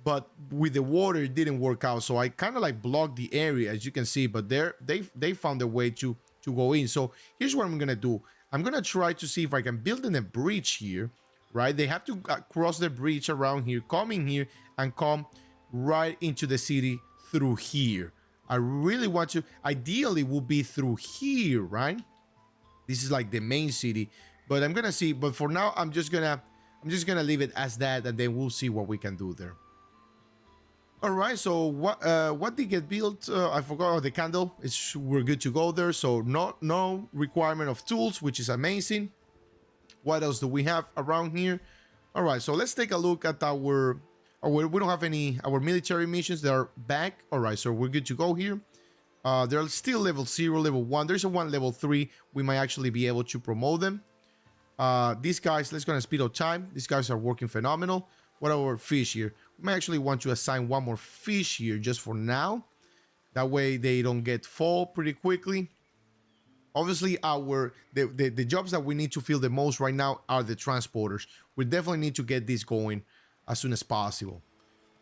But with the water, it didn't work out. So I kind of like blocked the area, as you can see. But they found a way to go in. So here's what I'm gonna do. I'm gonna try to see if I can build in a bridge here, right? They have to cross the bridge around here, come in here, and come right into the city through here. I really want to. Ideally, will be through here, right? This is like the main city, but I'm gonna see. But for now, I'm just gonna leave it as that, and then we'll see what we can do there. All right, so what did get built? I forgot the candle. We're good to go there. So no requirement of tools, which is amazing. What else do we have around here? All right, so let's take a look at our we don't have any our military missions. They're back. All right, so we're good to go here. They're still level 0, level 1. There's a one level 3. We might actually be able to promote them. These guys, let's go and speed up time. These guys are working phenomenal. What are our fish here? We might actually want to assign one more fish here just for now. That way they don't get full pretty quickly. Obviously, the jobs that we need to fill the most right now are the transporters. We definitely need to get this going as soon as possible.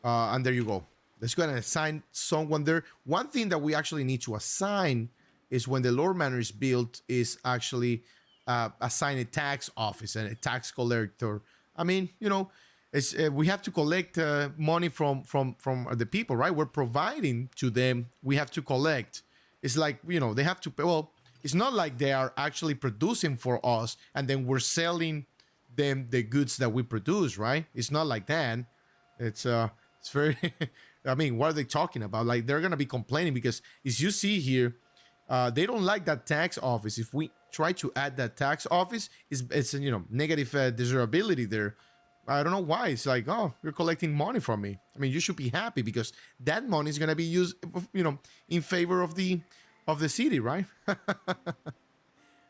And there you go. Let's go ahead and assign someone there. One thing that we actually need to assign is when the Lore Manor is built is actually assign a tax office and a tax collector. I mean, we have to collect money from the people, right? We're providing to them. We have to collect. It's like, they have to pay. Well, it's not like they are actually producing for us and then we're selling them the goods that we produce, right? It's not like that. It's very... I mean, what are they talking about? Like, they're going to be complaining because, as you see here, they don't like that tax office. If we try to add that tax office, it's negative desirability there. I don't know why. It's like, oh, you're collecting money from me. I mean, you should be happy because that money is going to be used, in favor of the city, right?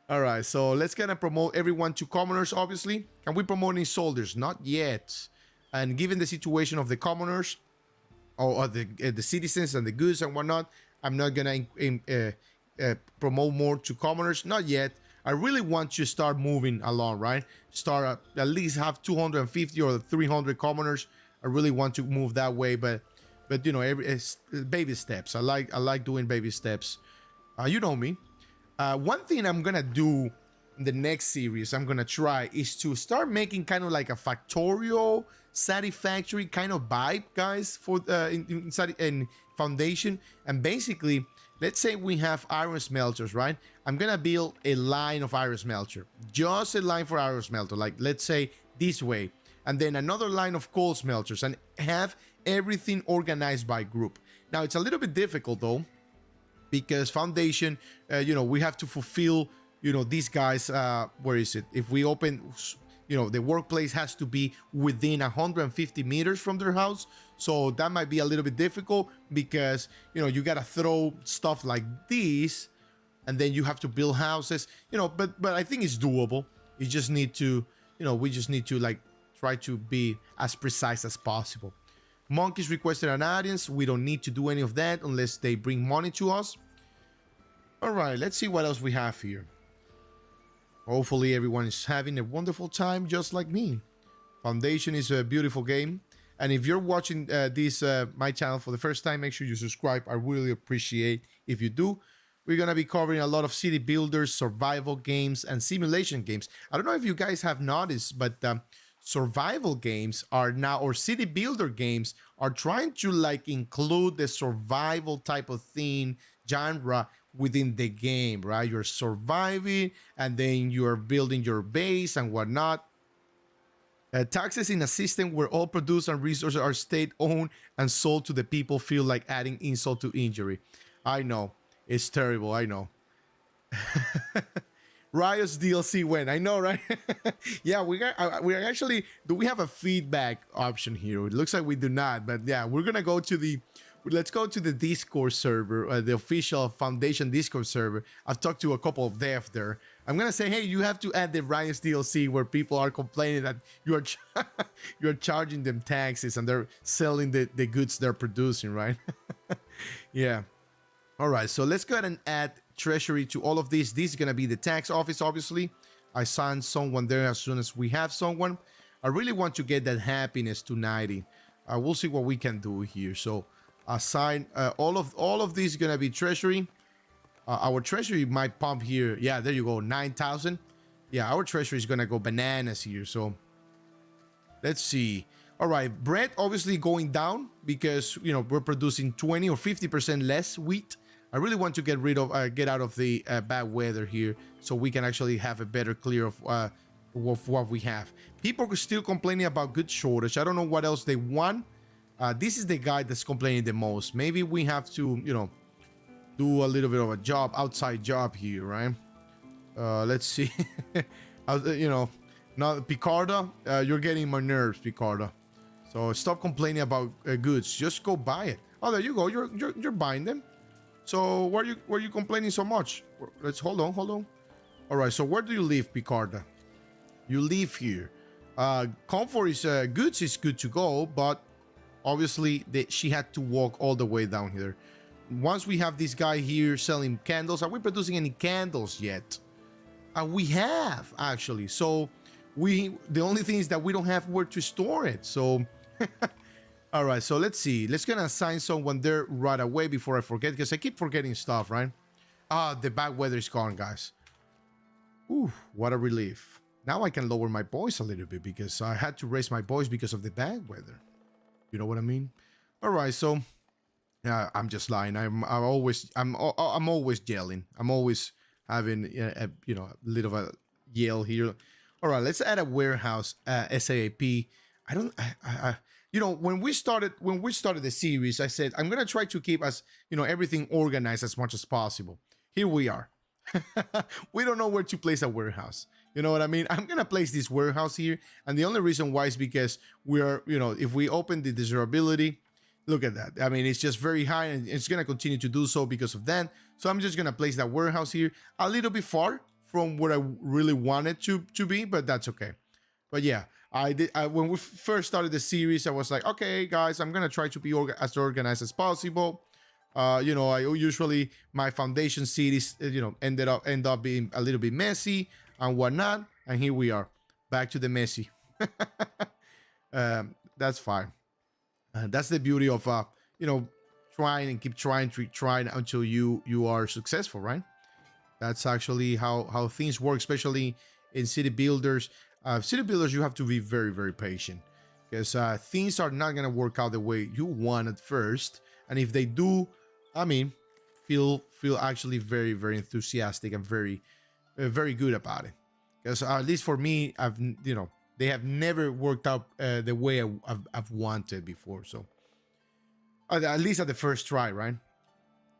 All right, so let's kind of promote everyone to commoners, obviously. Can we promote any soldiers? Not yet. And given the situation of the commoners, or the citizens and the goods and whatnot, I'm not going to promote more to commoners. Not yet. I really want to start moving along, right? Start at least have 250 or 300 commoners. I really want to move that way, but it's baby steps. I like doing baby steps. You know me. One thing I'm gonna do in the next series I'm gonna try is to start making kind of like a factorial satisfactory kind of vibe, guys, for inside in foundation. And basically, let's say we have iron smelters, right? I'm gonna build a line of iron smelter, just a line for iron smelter, like let's say this way, and then another line of coal smelters, and have everything organized by group. Now it's a little bit difficult though, because foundation, we have to fulfill, these guys. Where is it? If we open, the workplace has to be within 150 meters from their house. So that might be a little bit difficult because, you got to throw stuff like this and then you have to build houses, but I think it's doable. You just need to, we just need to like try to be as precise as possible. Monkeys requested an audience. We don't need to do any of that unless they bring money to us. All right, let's see what else we have here. Hopefully everyone is having a wonderful time just like me. Foundation is a beautiful game. And if you're watching my channel for the first time, make sure you subscribe. I really appreciate if you do. We're going to be covering a lot of city builders, survival games, and simulation games. I don't know if you guys have noticed, but survival games are now, or city builder games are trying to like include the survival type of thing, genre within the game, right? You're surviving and then you're building your base and whatnot. Taxes in a system where all produce and resources are state-owned and sold to the people feel like adding insult to injury. I know. It's terrible. I know. Riot's DLC when? I know, right? Yeah, we actually... Do we have a feedback option here? It looks like we do not, but yeah, we're going to go to the... Let's go to the Discord server, the official Foundation Discord server. I've talked to a couple of devs there. I'm gonna say, hey, you have to add the Ryan's DLC where people are complaining that you are you're charging them taxes and they're selling the goods they're producing, right? Yeah. All right, so let's go ahead and add treasury to all of this. This is gonna be the tax office, obviously. I assign someone there as soon as we have someone. I really want to get that happiness to 90. We'll see what we can do here. So assign all of these is gonna be treasury. Our treasury might pump here. Yeah, there you go, 9,000. Yeah, our treasury is gonna go bananas here. So let's see. All right, bread obviously going down because we're producing 20 or 50% less wheat. I really want to get out of the bad weather here so we can actually have a better clear of what we have. People are still complaining about goods shortage. I don't know what else they want. This is the guy that's complaining the most. Maybe we have to, do a little bit of a outside job here, right? Let's see. Now Picarda, you're getting my nerves, Picarda. So stop complaining about goods. Just go buy it. Oh, there you go. You're buying them. So why are you complaining so much? Let's hold on. All right. So where do you live, Picarda? You live here. Comfort is goods is good to go, but obviously she had to walk all the way down here. Once we have this guy here selling candles, are we producing any candles yet? We have actually. So the only thing is that we don't have where to store it. So all right, so let's see. Let's gonna assign someone there right away before I forget, because I keep forgetting stuff, right? The bad weather is gone, guys. Ooh, what a relief. Now I can lower my voice a little bit because I had to raise my voice because of the bad weather. You know what I mean? All right, so I'm just lying. I'm always yelling. I'm always having a little of a yell here. All right, let's add a warehouse SAP. When we started the series, I said I'm gonna try to keep everything organized as much as possible. Here we are. We don't know where to place a warehouse. You know what I mean? I'm gonna place this warehouse here, and the only reason why is because we are, if we open the desirability, look at that. I mean, it's just very high, and it's gonna continue to do so because of that. So I'm just gonna place that warehouse here a little bit far from where I really wanted to be, but that's okay. But yeah, when we first started the series, I was like, okay, guys, I'm gonna try to be as organized as possible. I usually my foundation series, end up being a little bit messy and whatnot, and here we are, back to the messy. That's fine. That's the beauty of trying and keep trying until you are successful, right? That's actually how things work, especially in city builders. City builders, you have to be very, very patient because things are not gonna work out the way you want at first. And if they do, I mean, feel actually very, very enthusiastic and very good about it. Because at least for me, they have never worked out the way I've wanted before. So at least at the first try, right?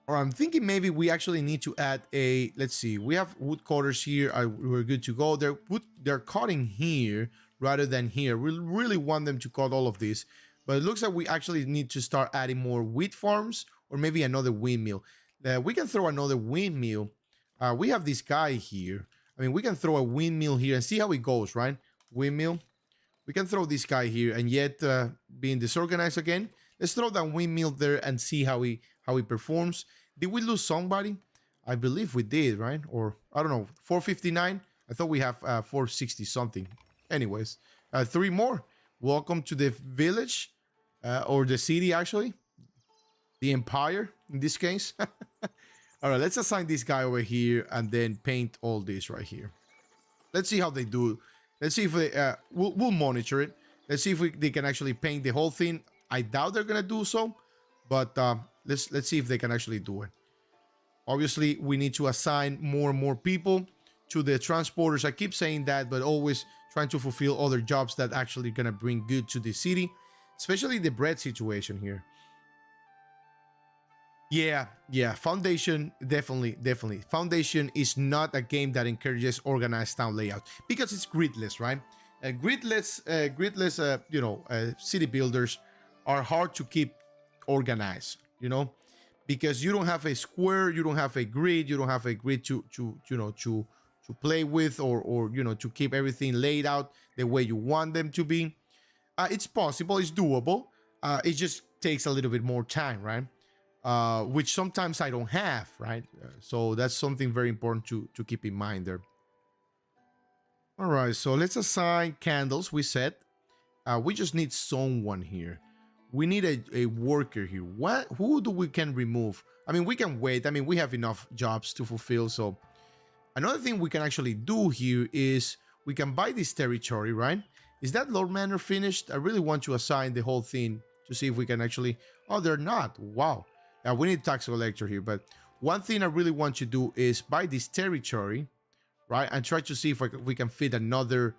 Or I'm thinking maybe we actually need to add a, let's see, we have wood cutters here. We're good to go. They're cutting here rather than here. We really want them to cut all of this, but it looks like we actually need to start adding more wheat farms or maybe another windmill. We can throw another windmill. We have this guy here. I mean, we can throw a windmill here and see how it goes, right? Windmill. We can throw this guy here and yet being disorganized again. Let's throw that windmill there and see how he performs. Did we lose somebody? I believe we did, right? Or I don't know, 459. I thought we have 460 something. Anyways, 3 more. Welcome to the village or the city, actually. The empire in this case. All right, let's assign this guy over here and then paint all this right here. Let's see how they do. Let's see if they, we'll monitor it. Let's see if they can actually paint the whole thing. I doubt they're gonna do so, but let's see if they can actually do it. Obviously, we need to assign more and more people to the transporters. I keep saying that, but always trying to fulfill other jobs that actually gonna bring good to the city, especially the bread situation here. Yeah, Foundation, definitely. Foundation is not a game that encourages organized town layout because it's gridless, right? Gridless, city builders are hard to keep organized, because you don't have a square, you don't have a grid, to play with or to keep everything laid out the way you want them to be. It's possible, it's doable. It just takes a little bit more time, right? Which sometimes I don't have, right? So that's something very important to keep in mind there. All right, so let's assign candles. We said we just need someone here. We need a worker here. Who do we can remove? I mean, we can wait. I mean, we have enough jobs to fulfill. So another thing we can actually do here is we can buy this territory, right? Is that Lord Manor finished? I really want to assign the whole thing to see if we can actually... Oh, they're not. Wow. We need tax collector here. But one thing I really want to do is buy this territory, right? And try to see if we can fit another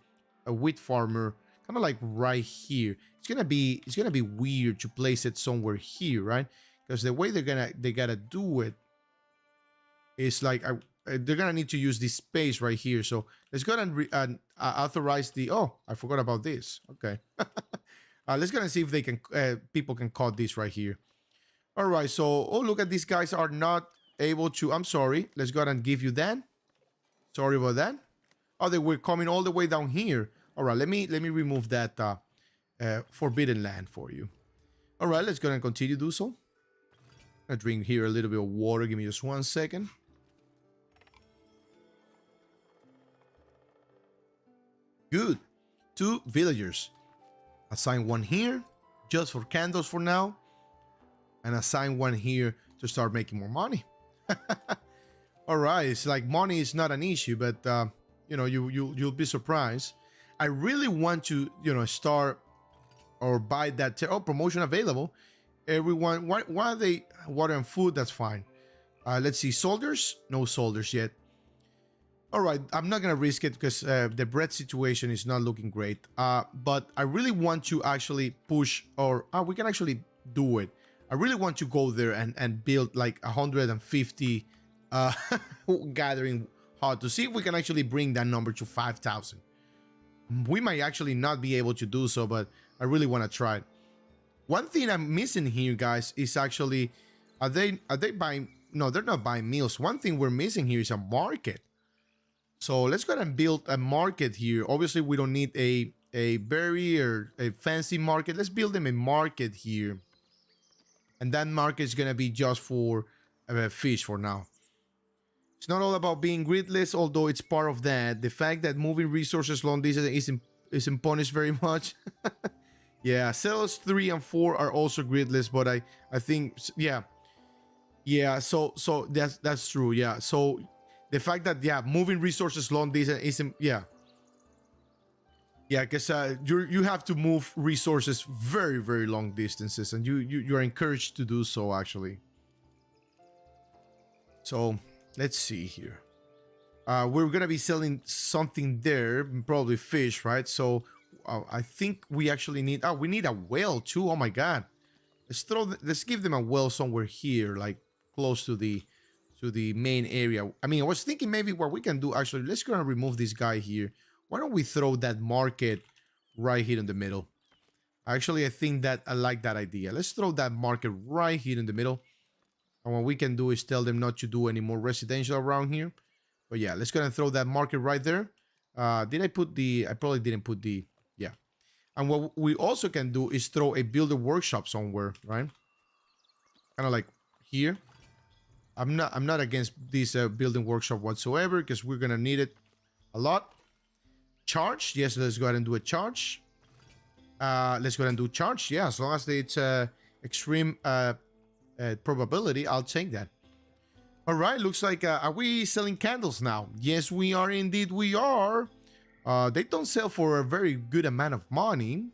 wheat farmer kind of like right here. It's gonna be weird to place it somewhere here, right? Because the way they gotta do it is like they're gonna need to use this space right here. So let's go and authorize the... Oh, I forgot about this. Okay. Let's go and see if they can people can cut this right here. All right. So look at these guys are not able to... I'm sorry. Let's go ahead and give you that. Sorry about that. Oh, they were coming all the way down here. All right, let me remove that forbidden land for you. All right, let's go and continue to do so. I drink here a little bit of water. Give me just 1 second. Good. 2 villagers. Assign 1 here, just for candles for now, and assign 1 here to start making more money. All right, it's like money is not an issue, but you'll be surprised. I really want to start or buy that promotion available. Everyone, why are they water and food? That's fine. Let's see, soldiers, no soldiers yet. All right, I'm not gonna risk it because the bread situation is not looking great. But I really want to actually push, or we can actually do it. I really want to go there and build like 150 gathering hut to see if we can actually bring that number to 5,000. We might actually not be able to do so, but I really want to try it. One thing I'm missing here, guys, is actually, are they buying? No, they're not buying meals. One thing we're missing here is a market. So let's go ahead and build a market here. Obviously, we don't need a berry or a fancy market. Let's build them a market here. And that market is going to be just for fish for now. It's not all about being gridless, although it's part of that. The fact that moving resources long distance isn't punished very much. Yeah, cells 3 and 4 are also gridless, but I think, yeah, so that's true. Yeah, so The fact that, yeah, moving resources long distance isn't, yeah, because you have to move resources very, very long distances, and you're encouraged to do so, actually. So let's see here. We're gonna be selling something there, probably fish, right? So I think we actually need. Oh, we need a well too. Oh my god. Let's give them a well somewhere here, like close to the main area. I mean, I was thinking maybe what we can do actually. Let's go and remove this guy here. Why don't we throw that market right here in the middle? Actually, I think that I like that idea. Let's throw that market right here in the middle. And what we can do is tell them not to do any more residential around here. But yeah, let's go and throw that market right there. Did I put the? I probably didn't put the. Yeah. And what we also can do is throw a builder workshop somewhere, right? Kind of like here. I'm not against this building workshop whatsoever because we're gonna need it a lot. Charge, yes. Let's go ahead and do a charge. Let's go ahead and do charge. Yeah, as long as it's extreme probability, I'll take that. All right, looks like, are we selling candles now? Yes, we are indeed, we are. They don't sell for a very good amount of money.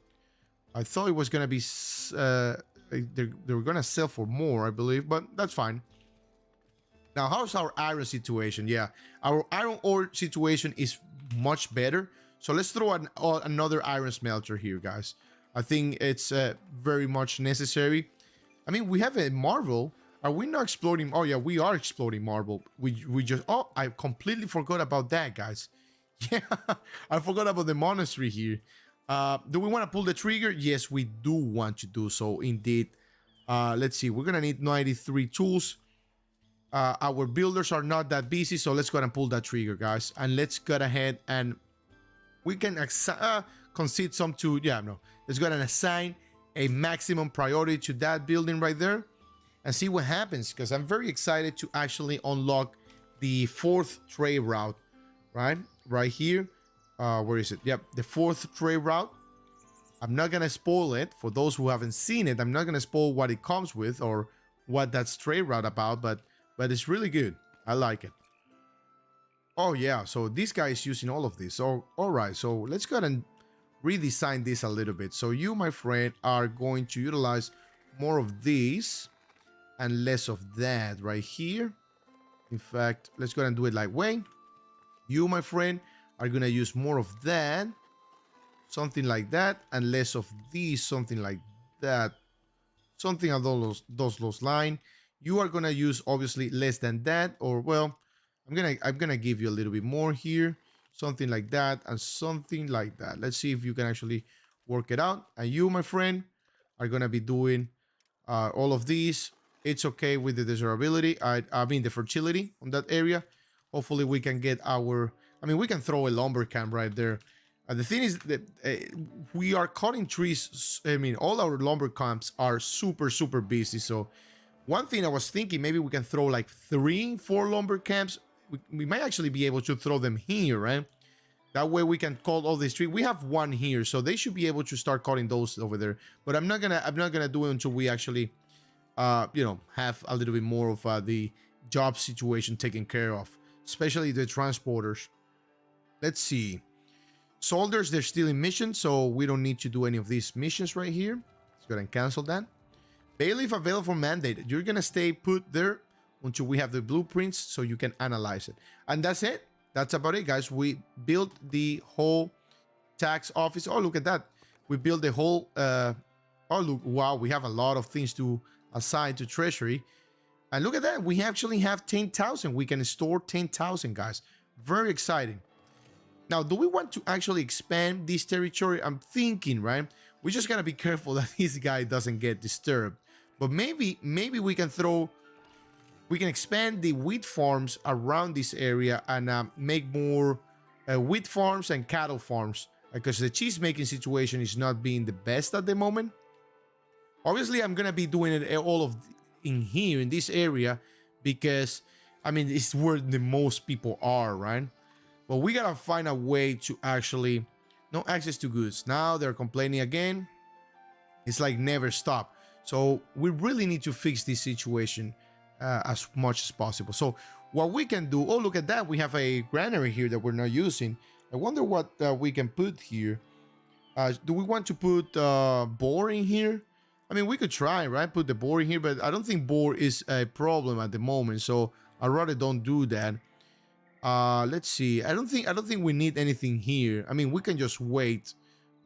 I thought it was going to be, they were going to sell for more, I believe, but that's fine. Now, how's our iron situation? Yeah, our iron ore situation is much better. So let's throw another iron smelter here, guys. I think it's very much necessary. I mean, we have a marble. Are we not exploring? Oh, yeah, we are exploring marble. We just... Oh, I completely forgot about that, guys. Yeah, I forgot about the monastery here. Do we want to pull the trigger? Yes, we do want to do so, indeed. Let's see. We're going to need 93 tools. Our builders are not that busy, so let's go ahead and pull that trigger, guys. And let's go ahead and... We can concede some to... Yeah, no. Let's go ahead and assign a maximum priority to that building right there. And see what happens, because I'm very excited to actually unlock the 4th trade route, right here. Where is it? Yep, the 4th trade route. I'm not gonna spoil it for those who haven't seen it. I'm not gonna spoil what it comes with or what that trade route about, but it's really good. I like it. Oh yeah, so this guy is using all of this. So all right, so let's go ahead and redesign this a little bit. So you, my friend, are going to utilize more of these and less of that right here. In fact, let's go ahead and do it like way. You, my friend, are gonna use more of that, something like that, and less of these, something like that, something along those line. You are gonna use obviously less than that, or well, I'm gonna give you a little bit more here, something like that, and something like that. Let's see if you can actually work it out. And you, my friend, are gonna be doing all of these. It's okay with the desirability. I mean the fertility on that area. Hopefully we can get our... I mean, we can throw a lumber camp right there. The thing is that we are cutting trees. I mean, all our lumber camps are super, super busy. So one thing I was thinking, maybe we can throw like 3-4 lumber camps. We might actually be able to throw them here, right? That way we can cut all these trees. We have one here, so they should be able to start cutting those over there. But I'm not gonna do it until we actually... you know, have a little bit more of the job situation taken care of, especially the transporters. Let's see. Soldiers, they're still in mission, so we don't need to do any of these missions right here. Let's go ahead and cancel that. Bailiff available for mandate. You're gonna stay put there until we have the blueprints so you can analyze it. And that's it. That's about it, guys. We built the whole tax office. Oh, look at that. We built the whole... oh, look. Wow, we have a lot of things to assign to treasury. And look at that. We actually have 10,000. We can store 10,000, guys. Very exciting. Now, do we want to actually expand this territory? I'm thinking, right? We just gotta be careful that this guy doesn't get disturbed. But maybe we can expand the wheat farms around this area and make more wheat farms and cattle farms, because the cheese making situation is not being the best at the moment. Obviously, I'm gonna be doing it all of in here in this area because I mean it's where the most people are, right? But we gotta find a way to actually no access to goods. Now they're complaining again. It's like never stop. So we really need to fix this situation as much as possible. So what we can do, oh, look at that. We have a granary here that we're not using. I wonder what we can put here. Do we want to put boar in here? I mean, we could try, right? Put the boar in here, but I don't think boar is a problem at the moment, so I'd rather don't do that. Let's see. I don't think we need anything here. I mean, we can just wait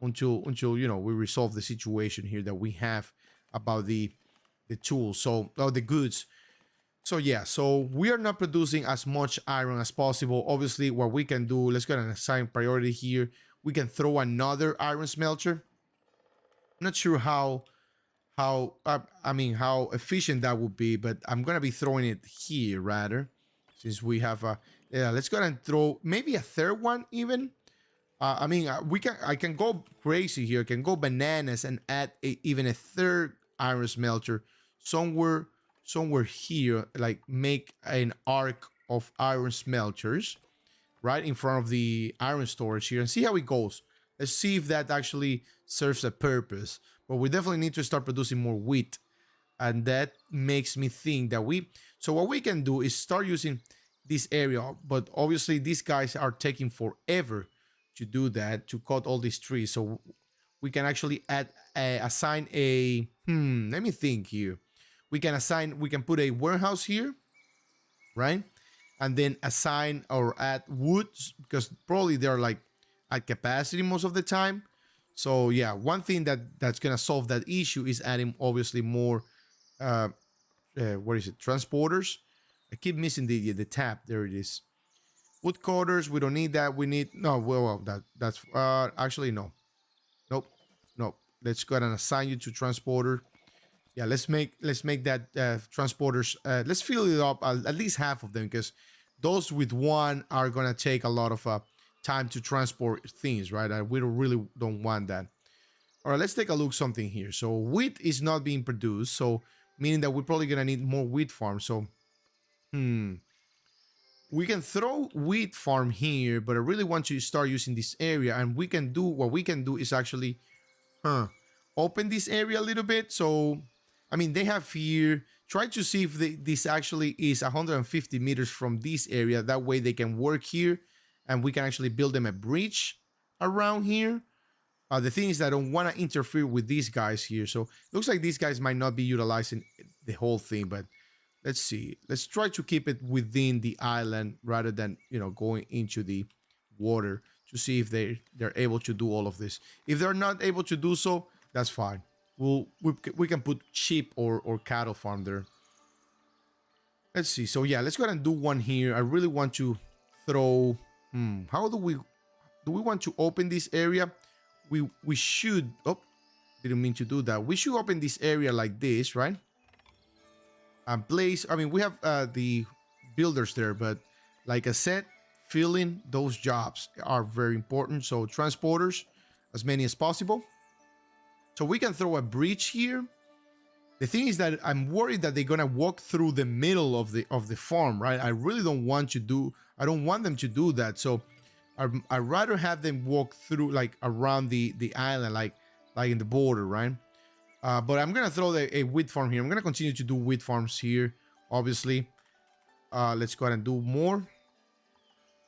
until we resolve the situation here that we have about the tools. So the goods. So yeah, so we are not producing as much iron as possible. Obviously, what we can do, let's go and assign priority here. We can throw another iron smelter. I'm not sure how efficient that would be, but I'm gonna be throwing it here rather, since we have a yeah. Let's go ahead and throw maybe a third one even. I can go crazy here. I can go bananas and add even a third iron smelter somewhere here, like make an arc of iron smelters right in front of the iron storage here and see how it goes. Let's see if that actually serves a purpose. But we definitely need to start producing more wheat. And that makes me think that so what we can do is start using this area, but obviously these guys are taking forever to do that, to cut all these trees. So we can actually assign a, let me think here. We can put a warehouse here, right? And then assign or add woods, because probably they're like at capacity most of the time. So yeah, one thing that's gonna solve that issue is adding obviously more what is it, transporters. I keep missing the tab. There it is. Wood cutters, we don't need that. We need no, well that's actually no. Nope. Nope. Let's go ahead and assign you to transporter. Yeah, let's make that transporters. Let's fill it up at least half of them, because those with one are gonna take a lot of time to transport things, right? We really don't want that. All right, let's take a look something here. So wheat is not being produced, so meaning that we're probably gonna need more wheat farms. So we can throw wheat farm here, but I really want you to start using this area, and what we can do is actually open this area a little bit. So I mean, they have here, try to see if this actually is 150 meters from this area. That way they can work here and we can actually build them a bridge around here. The thing is that I don't want to interfere with these guys here. So it looks like these guys might not be utilizing the whole thing, but let's see. Let's try to keep it within the island rather than, going into the water to see if they're able to do all of this. If they're not able to do so, that's fine. We can put sheep or cattle farm there. Let's see. So yeah, let's go ahead and do one here. I really want to throw. How do we want to open this area? We should. Oh, didn't mean to do that. We should open this area like this, right? And place. I mean, we have the builders there, but like I said, filling those jobs are very important. So transporters, as many as possible. So we can throw a bridge here. The thing is that I'm worried that they're gonna walk through the middle of the farm, right? I really don't want them to do that. So I'd rather have them walk through like around the island, like in the border, right? But I'm gonna throw a wheat farm here. I'm gonna continue to do wheat farms here, obviously. Let's go ahead and do more.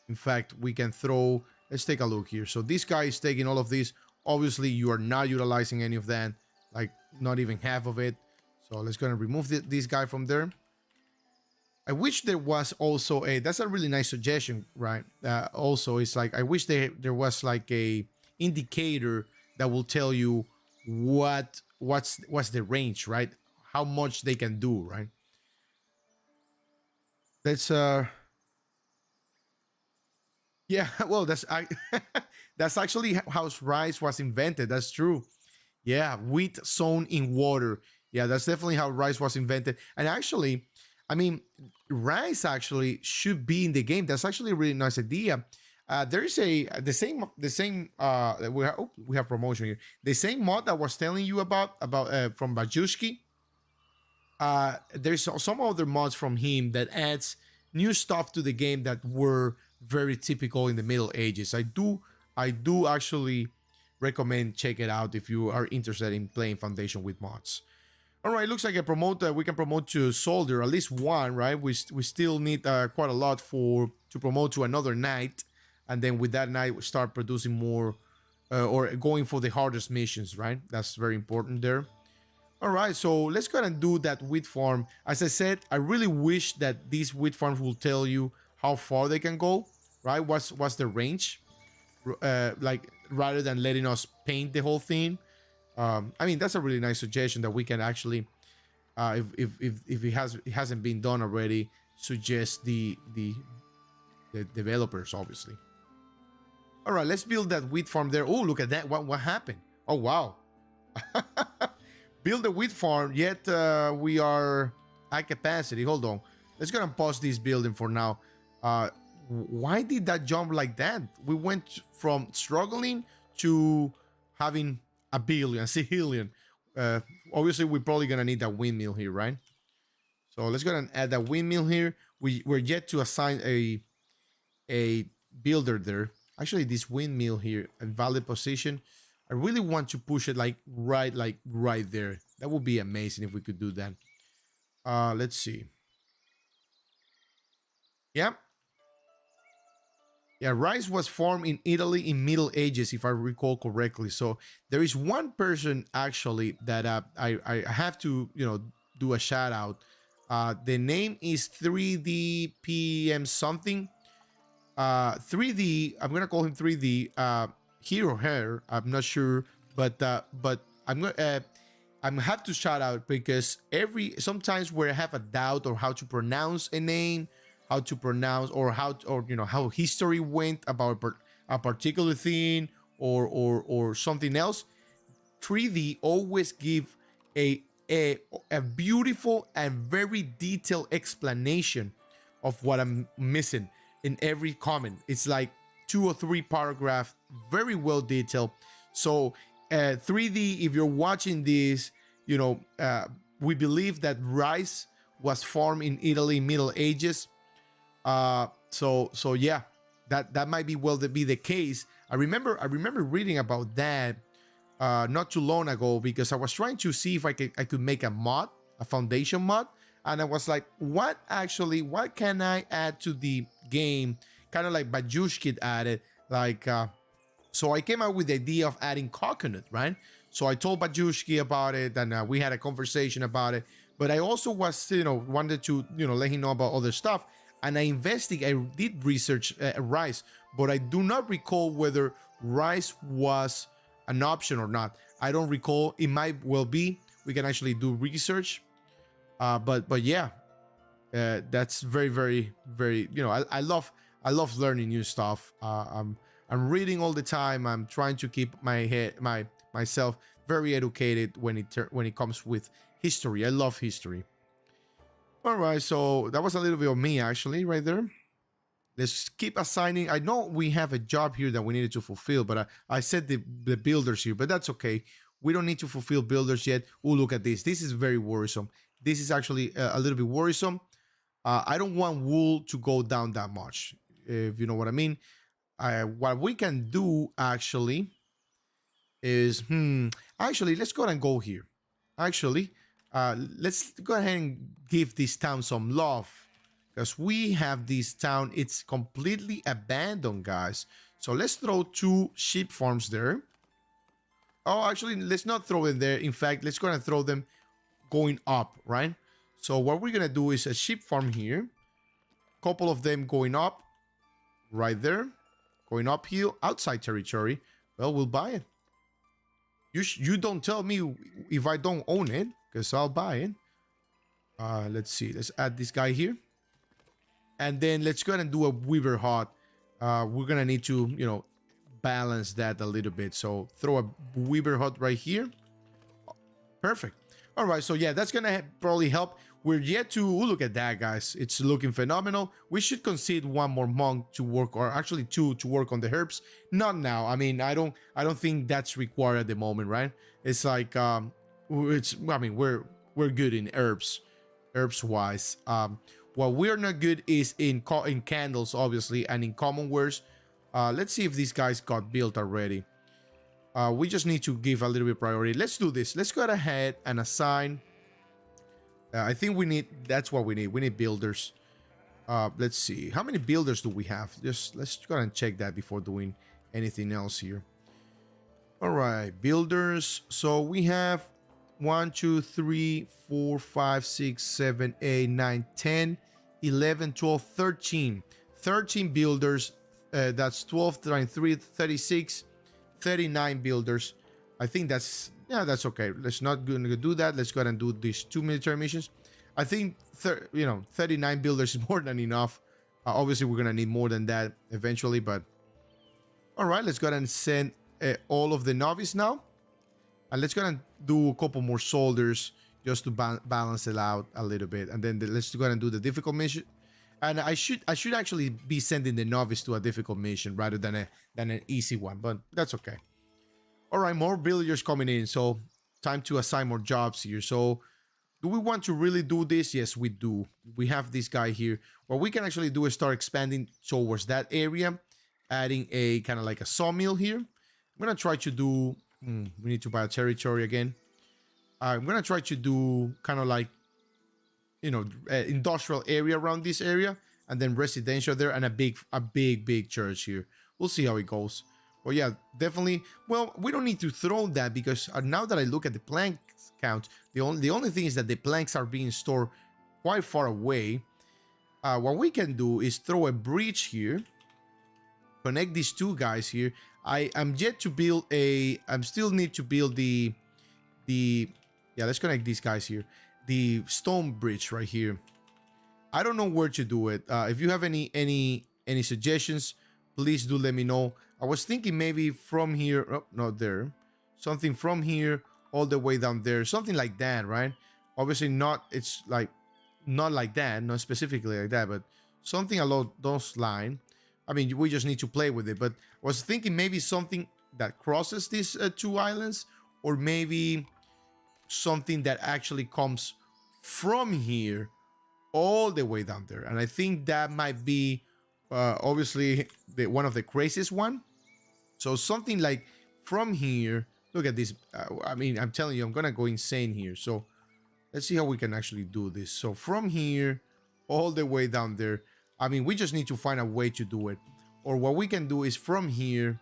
In fact, we can throw. Let's take a look here. So this guy is taking all of these. Obviously, you are not utilizing any of that, like not even half of it. So let's go and remove this guy from there. I wish there was also that's a really nice suggestion, right? Also, it's like, I wish there was like a indicator that will tell you what's the range, right? How much they can do, right? Let's yeah, well, that's actually how rice was invented. That's true. Yeah, wheat sown in water. Yeah, that's definitely how rice was invented. And actually, I mean, rice actually should be in the game. That's actually a really nice idea. There is the same we have promotion here. The same mod that I was telling you about from Bajushki. There's some other mods from him that adds new stuff to the game that were very typical in the Middle Ages. I do actually recommend check it out if you are interested in playing Foundation with mods. All right, looks like a promote. We can promote to soldier, at least one, right? We still need quite a lot for to promote to another knight, and then with that knight, we start producing more or going for the hardest missions, right? That's very important there. All right, so let's go ahead and do that wheat farm. As I said, I really wish that these wheat farms will tell you how far they can go, right? What's the range, like rather than letting us paint the whole thing. I mean, that's a really nice suggestion that we can actually, if it hasn't been done already, suggest the developers, obviously. All right, let's build that wheat farm there. Oh, look at that! What happened? Oh wow! Build a wheat farm. Yet we are at capacity. Hold on. Let's go and pause this building for now. Why did that jump like that? We went from struggling to having a billion, a zillion. Obviously, we're probably gonna need that windmill here, right? So let's go and add that windmill here. We're yet to assign a builder there. Actually, this windmill here, a valid position. I really want to push it like right there. That would be amazing if we could do that. Let's see. Yeah. Yeah, rice was formed in Italy in Middle Ages, if I recall correctly. So there is one person actually that I have to do a shout out. The name is 3D PM something. 3D. I'm gonna call him 3D. He or her. I'm not sure, but I'm gonna. I'm have to shout out because sometimes where I have a doubt or how to pronounce a name, how to pronounce or how history went about a particular thing or something else. 3D always give a beautiful and very detailed explanation of what I'm missing in every comment. It's like 2 or 3 paragraphs, very well detailed. So 3D, if you're watching this, we believe that rice was farmed in Italy Middle Ages. So yeah, that might be be the case. I remember reading about that not too long ago because I was trying to see if I could make a foundation mod, and I was like, what can I add to the game? Kind of like Bajushkid added, like so I came out with the idea of adding coconut, right? So I told Bajushki about it, and we had a conversation about it. But I also was, wanted to, let him know about other stuff. And I did research rice, but I do not recall whether rice was an option or not. I don't recall. It might well be. We can actually do research. But yeah, that's very, very, very. I love learning new stuff. I'm reading all the time. I'm trying to keep myself very educated when it comes with history. I love history. All right, so that was a little bit of me actually right there. Let's keep assigning. I know we have a job here that we needed to fulfill, but I said the builders here, but that's okay. We don't need to fulfill builders yet. Oh, look at this. This is very worrisome. This is actually a little bit worrisome. I don't want wool to go down that much, if you know what I mean. What we can do actually is, actually, let's go ahead and go here. Actually, let's go ahead and give this town some love because we have this town. It's completely abandoned, guys. So let's throw 2 sheep farms there. Oh, actually, let's not throw them there. In fact, let's go ahead and throw them going up, right? So what we're gonna do is a sheep farm here. Couple of them going up right there, going uphill outside territory. Well, we'll buy it. You don't tell me if I don't own it, because I'll buy it. Let's see. Let's add this guy here. And then let's go ahead and do a weaver hut. We're going to need to, balance that a little bit. So throw a weaver hut right here. Perfect. All right. So yeah, that's going to probably help. We're yet to look at that, guys. It's looking phenomenal. We should concede 1 more monk to work, or actually 2 to work on the herbs. Not now. I mean, I don't think that's required at the moment, right? It's like we're good in herbs wise. What we're not good is in candles, obviously, and in common wares. Let's see if these guys got built already. We just need to give a little bit priority. Let's do this. Let's go ahead and assign I think we need, that's what we need. We need builders. Let's see. How many builders do we have? Just let's go and check that before doing anything else here. All right, builders. So we have 1, 2, 3, 4, 5, 6, 7, 8, 9, 10, 11, 12, 13. 13 builders. That's 12 times 3, 36, 39 builders. I think that's, yeah, that's okay. Let's not gonna do that. Let's go ahead and do these 2 military missions. I think 39 builders is more than enough. Obviously, we're gonna need more than that eventually, but all right, let's go ahead and send all of the novice now, and let's go ahead and do a couple more soldiers just to balance it out a little bit, and then let's go ahead and do the difficult mission. And I should actually be sending the novice to a difficult mission rather than an easy one, but that's okay. All right, more villagers coming in, so time to assign more jobs here. So do we want to really do this? Yes, we do. We have this guy here. What we can actually do is start expanding towards that area, adding a kind of like a sawmill here. I'm gonna try to do, we need to buy a territory again. I'm gonna try to do kind of like, industrial area around this area, and then residential there, and a big church here. We'll see how it goes. But yeah, definitely. Well, we don't need to throw that because now that I look at the plank count, the only thing is that the planks are being stored quite far away. What we can do is throw a bridge here, connect these 2 guys here. I'm yet to build I still need to build the yeah, let's connect these guys here. The stone bridge right here. I don't know where to do it. If you have any suggestions, please do let me know. I was thinking maybe from here, oh, not there. Something from here all the way down there. Something like that, right? Obviously not, it's like, not like that, not specifically like that, but something along those lines. I mean, we just need to play with it, but I was thinking maybe something that crosses these 2 islands, or maybe something that actually comes from here all the way down there. And I think that might be obviously one of the craziest one. So something like from here, look at this. I mean, I'm telling you, I'm gonna go insane here. So let's see how we can actually do this. So from here all the way down there, I mean, we just need to find a way to do it. Or what we can do is from here,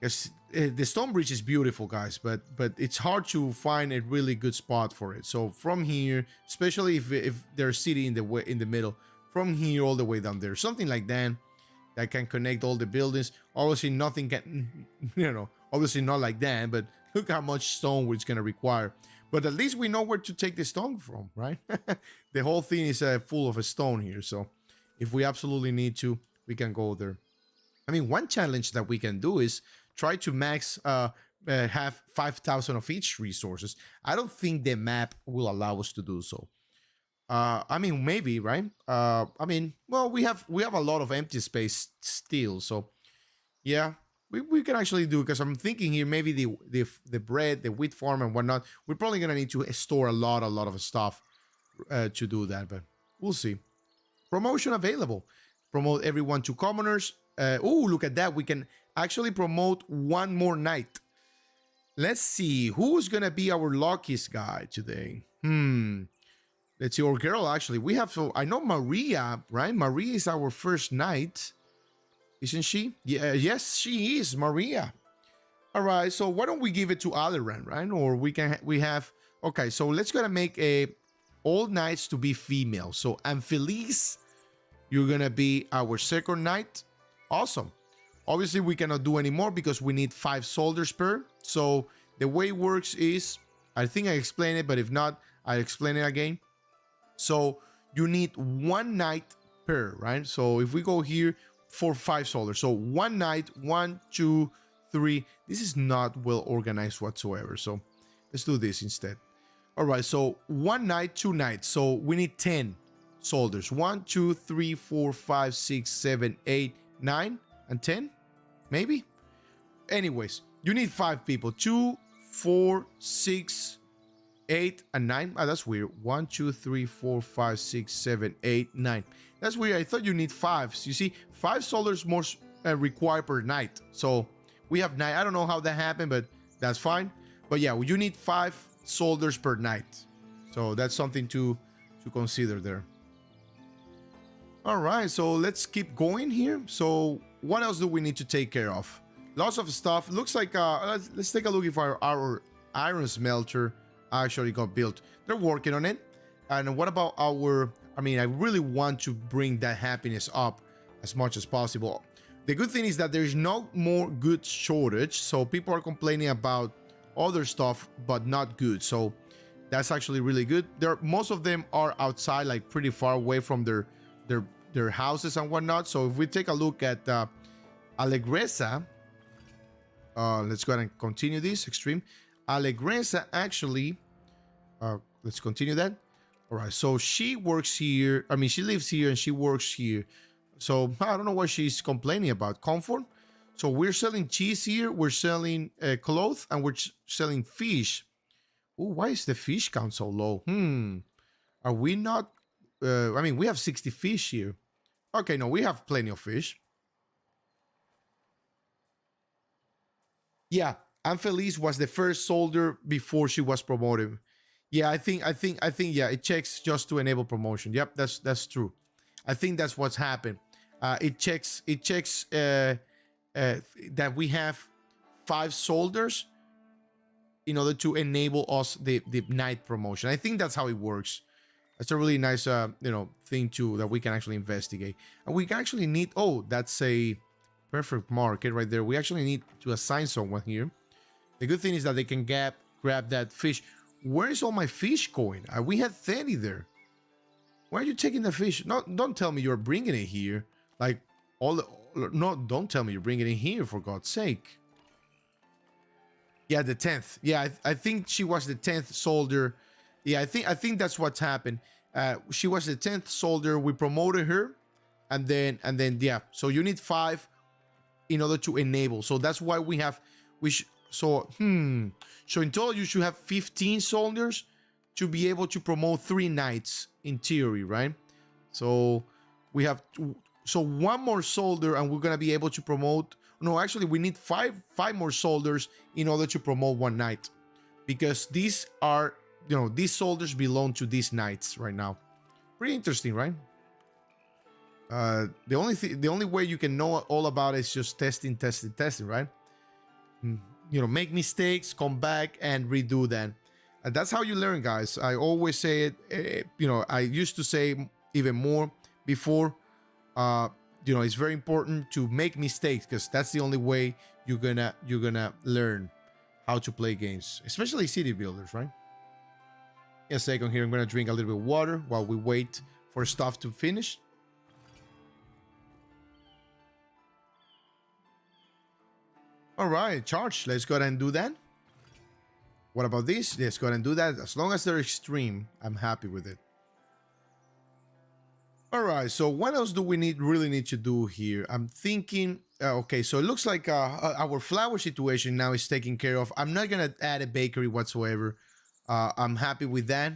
yes, the stone bridge is beautiful, guys, but it's hard to find a really good spot for it. So from here, especially if there's a city in the middle, from here all the way down there, something like that can connect all the buildings. Obviously nothing can, obviously not like that, but look how much stone it's going to require. But at least we know where to take the stone from, right? The whole thing is full of a stone here. So if we absolutely need to, we can go there. I mean, one challenge that we can do is try to max have 5,000 of each resources. I don't think the map will allow us to do so. I mean, maybe, right? I mean, well, we have a lot of empty space still, so yeah, we can actually do, because I'm thinking here maybe the bread, the wheat farm and whatnot, we're probably gonna need to store a lot of stuff to do that, but we'll see. Promotion available. Promote everyone to commoners. Oh, look at that. We can actually promote 1 more knight. Let's see who's gonna be our luckiest guy today. Let's see, or girl, actually. We have, so I know Maria, right? Maria is our first knight, isn't she? Yeah, yes, she is, Maria. All right, so why don't we give it to Aleran, right? Or we have, okay, so let's gonna make all knights to be female. So Anfelice, you're gonna be our second knight. Awesome. Obviously, we cannot do any more because we need 5 soldiers per. So the way it works is, I think I explained it, but if not, I'll explain it again. So you need 1 knight per, right? So if we go here for 5 soldiers, so 1 knight, 1, 2, 3. This is not well organized whatsoever. So let's do this instead. All right, so 1 knight, 2 knights. So we need 10 soldiers. 1, 2, 3, 4, 5, 6, 7, 8, 9, and 10, maybe. Anyways, you need 5 people. 2, 4, 6, 8, and 9. Oh, that's weird. 1, 2, 3, 4, 5, 6, 7, 8, 9. That's weird. I thought you need 5. So you see, 5 soldiers more required per knight. So we have 9. I don't know how that happened, but that's fine. But yeah, you need 5 soldiers per knight. So that's something to consider there. All right, so let's keep going here. So what else do we need to take care of? Lots of stuff. Looks like let's take a look if our iron smelter actually got built. They're working on it. And what about our? I mean, I really want to bring that happiness up as much as possible. The good thing is that there's no more goods shortage, so people are complaining about other stuff but not good. So that's actually really good. Most of them are outside, like pretty far away from their houses and whatnot. So if we take a look at Alegresa, let's go ahead and continue this extreme. Alegresa actually, let's continue that. All right, so she works here. I mean, she lives here and she works here. So I don't know what she's complaining about. Comfort. So we're selling cheese here. We're selling clothes and we're selling fish. Oh, why is the fish count so low? Are we not? I mean, we have 60 fish here. Okay, no, we have plenty of fish. Yeah, Anfelice was the first soldier before she was promoted. Yeah, I think, yeah, it checks just to enable promotion. Yep, that's true. I think that's what's happened. It checks that we have 5 soldiers in order to enable us the knight promotion. I think that's how it works. That's a really nice thing too that we can actually investigate. And we actually need, oh, that's a perfect market right there. We actually need to assign someone here. The good thing is that they can grab that fish. Where is all my fish going? We had 30 there. Why are you taking the fish? No, don't tell me you're bringing it here. Like no, don't tell me you're bringing it here, for God's sake. Yeah, the 10th. Yeah, I think she was the 10th soldier. Yeah, I think that's what's happened. She was the 10th soldier. We promoted her, and then yeah. So you need 5 in order to enable. So that's why we have So in total you should have 15 soldiers to be able to promote 3 knights in theory, right? So we have one more soldier, and we're gonna be able to promote. No, actually, we need five more soldiers in order to promote 1 knight, because these are, these soldiers belong to these knights right now. Pretty interesting, right? The only way you can know all about it is just testing, right? Make mistakes, come back and redo them. And that's how you learn, guys. I always say it. I used to say even more before. It's very important to make mistakes, because that's the only way you're gonna learn how to play games, especially city builders, right? In a second here, I'm gonna drink a little bit of water while we wait for stuff to finish. All right, charge. Let's go ahead and do that. What about this? Let's go ahead and do that. As long as they're extreme, I'm happy with it. All right, so what else do we really need to do here? I'm thinking, okay, so it looks like our flour situation now is taken care of. I'm not gonna add a bakery whatsoever. I'm happy with that.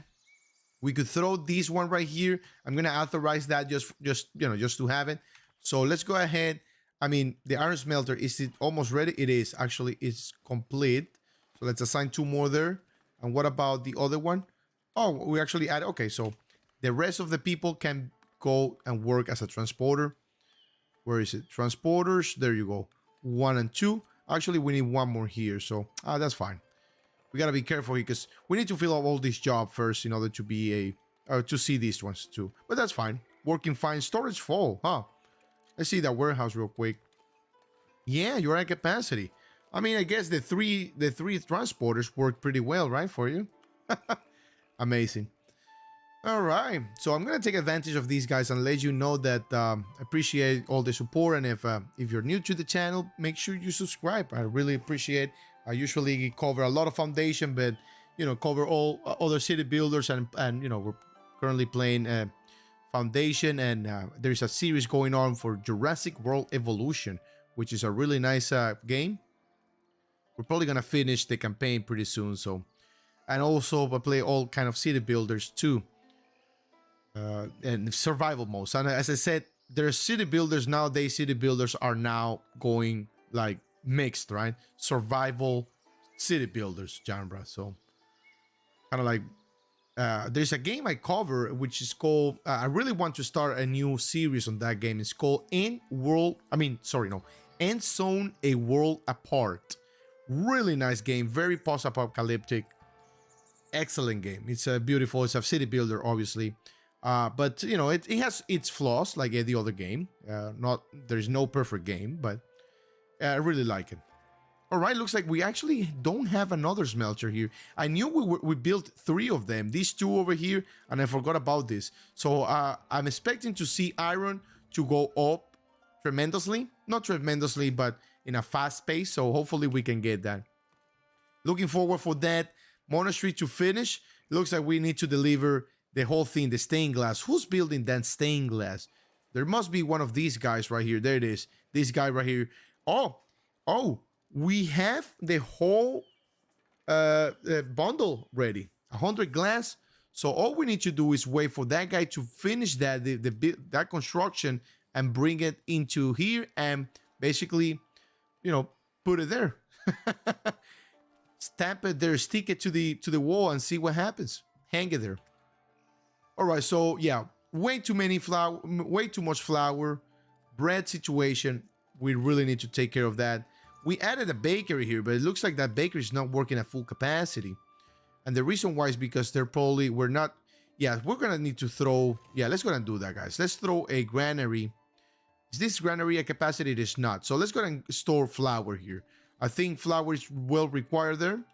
We could throw this one right here. I'm gonna authorize that just to have it. So let's go ahead. I mean, the iron smelter, is it almost ready? It is. Actually, it's complete. So let's assign 2 more there. And what about the other one? Oh, we actually add, okay, so the rest of the people can go and work as a transporter. Where is it? Transporters. There you go. 1 and 2. Actually, we need 1 more here. So that's fine. We gotta be careful here, because we need to fill up all these jobs first in order to be to see these ones too. But that's fine. Working fine. Storage full, huh? Let's see that warehouse real quick. Yeah, you're at capacity. I mean, I guess the three transporters work pretty well, right, for you? Amazing. All right, so I'm gonna take advantage of these guys and let you know that I appreciate all the support. And if you're new to the channel, make sure you subscribe. I really appreciate. I usually cover a lot of Foundation, but cover all other city builders, and we're currently playing Foundation, and there's a series going on for Jurassic World Evolution, which is a really nice game. We're probably gonna finish the campaign pretty soon. So, and also I play all kind of city builders too. And survival modes. And as I said, there's city builders nowadays. City builders are now going like mixed, right? Survival city builders genre. So kind of like there's a game I cover which is called. I really want to start a new series on that game. It's called End World. I mean, sorry, no, End Zone: A World Apart. Really nice game, very post-apocalyptic, excellent game. It's a beautiful. It's a city builder, obviously, but you know it has its flaws like any other game. Not there's no perfect game, but I really like it. All right, looks like we actually don't have another smelter here. I knew we built 3 of them, these 2 over here, and I forgot about this. So I'm expecting to see iron to go up tremendously. Not tremendously, but in a fast pace. So hopefully we can get that. Looking forward for that monastery to finish. Looks like we need to deliver the whole thing, the stained glass. Who's building that stained glass? There must be one of these guys right here. There it is. This guy right here. Oh. We have the whole bundle ready, 100 glass. So all we need to do is wait for that guy to finish that that construction and bring it into here and basically, you know, put it there. Stamp it there, stick it to the wall and see what happens. Hang it there. All right, so yeah, way too much flour, bread situation. We really need to take care of that. We added a bakery here, but it looks like that bakery is not working at full capacity. And the reason why is because we're not, yeah, we're gonna need to throw, yeah, let's go and do that, guys. Let's throw a granary. Is this granary at capacity? It is not. So let's go and store flour here. I think flour is well required there.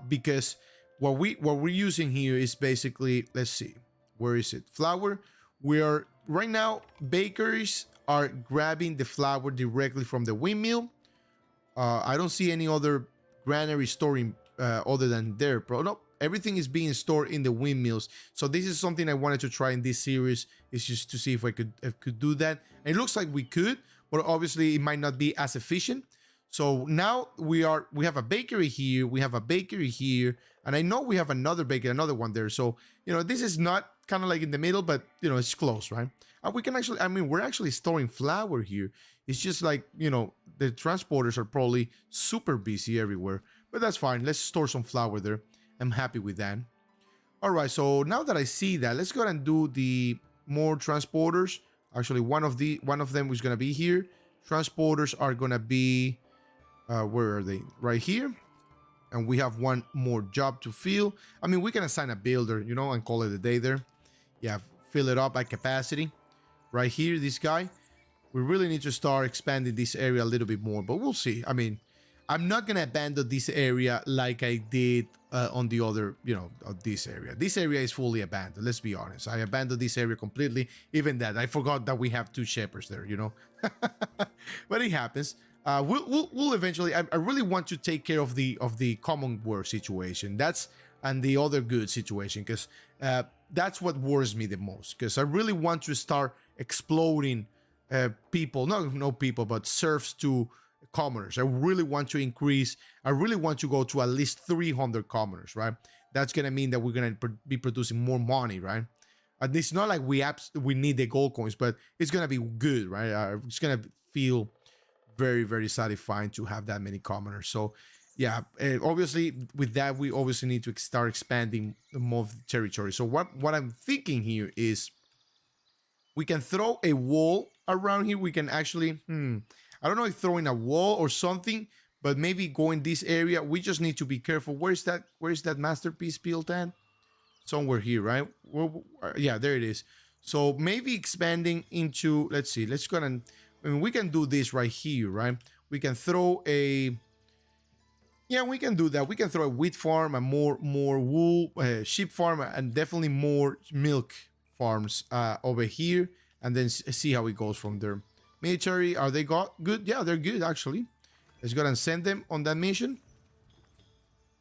Because what we're using here is basically, let's see, where is it? Flour. We are, right now, bakeries are grabbing the flour directly from the windmill. I don't see any other granary storing other than there. No, everything is being stored in the windmills. So this is something I wanted to try in this series. Is just to see if I could do that. And it looks like we could, but obviously it might not be as efficient. So now we have a bakery here. We have a bakery here, and I know we have another bakery, another one there. So you know this is not kind of like in the middle, but you know it's close, right? We can actually, I mean, we're actually storing flour here. It's just like, you know, the transporters are probably super busy everywhere, but that's fine. Let's store some flour there. I'm happy with that. All right, so now that I see that, let's go ahead and do the more transporters. Actually, one of them is gonna be here. Transporters are gonna be, where are they? Right here. And we have one more job to fill. I mean, we can assign a builder, you know, and call it a day there. Yeah, fill it up at capacity. Right here, this guy. We really need to start expanding this area a little bit more, but we'll see. I mean, I'm not going to abandon this area like I did on the other, you know, this area. This area is fully abandoned, let's be honest. I abandoned this area completely. Even that, I forgot that we have 2 shepherds there, you know. But it happens. We'll eventually, I really want to take care of the common war situation. And the other good situation, because that's what worries me the most, because I really want to start exploding people, no people, but serfs to commoners. I really want to increase, I really want to go to at least 300 commoners, right? That's going to mean that we're going to be producing more money, right? And it's not like we need the gold coins, but it's going to be good, right? It's going to feel very, very satisfying to have that many commoners. So yeah, obviously with that, we obviously need to start expanding more of the territory. So what I'm thinking here is we can throw a wall around here. We can actually, I don't know if throwing a wall or something, but maybe go in this area. We just need to be careful. Where's that masterpiece built at? Somewhere here, right? Well, yeah, there it is. So maybe expanding into, let's see, let's go and, I mean, we can do this right here, right? We can throw a, yeah, we can do that. We can throw a wheat farm and more wool, sheep farm, and definitely more milk farms over here, and then see how it goes from there. Military, are they good? Yeah, they're good actually. Let's go and send them on that mission.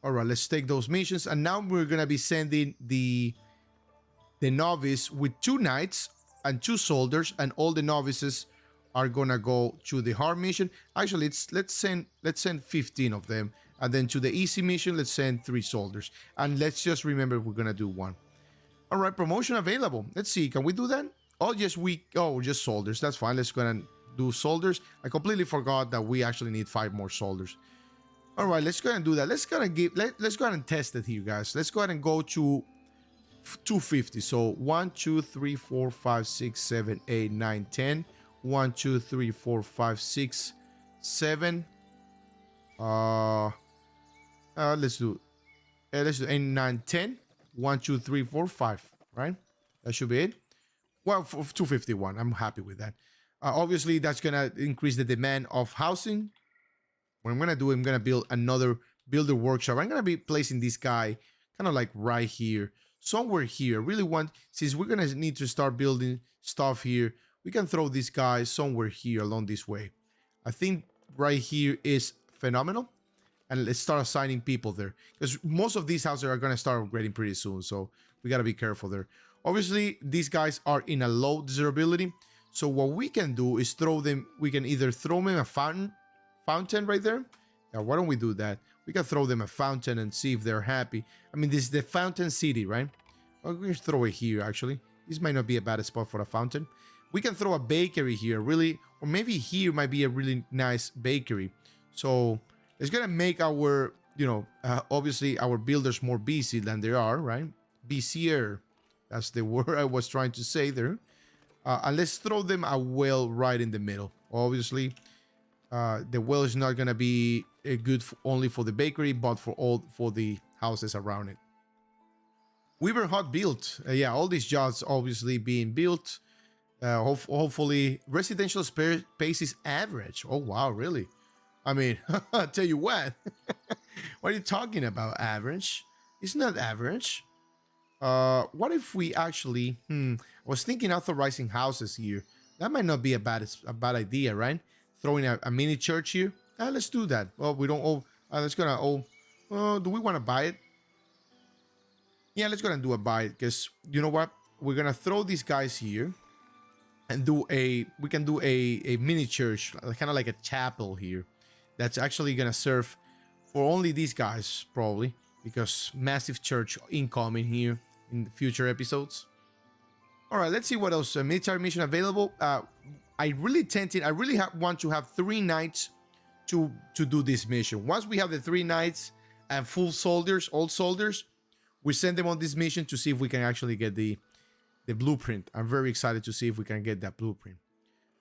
All right, let's take those missions, and now we're gonna be sending the novice with 2 knights and 2 soldiers, and all the novices are gonna go to the hard mission. Actually, let's send 15 of them, and then to the easy mission, let's send 3 soldiers, and let's just remember we're gonna do 1. All right, promotion available. Let's see, can we do that? Oh, yes, just soldiers. That's fine. Let's go and do soldiers. I completely forgot that we actually need 5 more soldiers. All right, let's go ahead and do that. Let's go ahead and test it here, guys. Let's go ahead and go to 250. So 1, 2, 3, 4, 5, 6, 7, 8, 9, 10. 1, 2, 3, 4, 5, 6, 7. Let's do 8, 9, 10. 1, 2, 3, 4, 5. Right? That should be it. Well, for 251, I'm happy with that. Obviously, that's gonna increase the demand of housing. What I'm gonna do, I'm gonna build another builder workshop. I'm gonna be placing this guy kind of like right here, somewhere here. I really want, since we're gonna need to start building stuff here, we can throw this guy somewhere here along this way. I think right here is phenomenal. And let's start assigning people there, because most of these houses are gonna start upgrading pretty soon. So we gotta be careful there. Obviously, these guys are in a low desirability. So what we can do is throw them, we can either throw them a fountain right there. Yeah, why don't we do that? We can throw them a fountain and see if they're happy. I mean, this is the fountain city, right? Well, we can throw it here, actually. This might not be a bad spot for a fountain. We can throw a bakery here, really, or maybe here might be a really nice bakery. So it's gonna make our, obviously our builders more busy than they are, right? Busier. That's the word I was trying to say there. And let's throw them a well right in the middle. Obviously, the well is not gonna be good only for the bakery, but for the houses around it. Weaver Hut built. Yeah, all these jobs obviously being built. Hopefully, residential space is average. Oh wow, really? I mean, I'll tell you what. What are you talking about? Average? It's not average. What if we actually? I was thinking authorizing houses here. That might not be a bad idea, right? Throwing a mini church here. Let's do that. Well, we don't owe. Let's gonna owe. Do we want to buy it? Yeah, let's go and do a buy it, because you know what? We're gonna throw these guys here and we can do a mini church, kind of like a chapel here. That's actually gonna serve for only these guys, probably, because massive church incoming here in the future episodes. All right, let's see what else. Military mission available. I really want to have 3 knights to do this mission. Once we have the 3 knights and full soldiers, old soldiers, we send them on this mission to see if we can actually get the blueprint. I'm very excited to see if we can get that blueprint.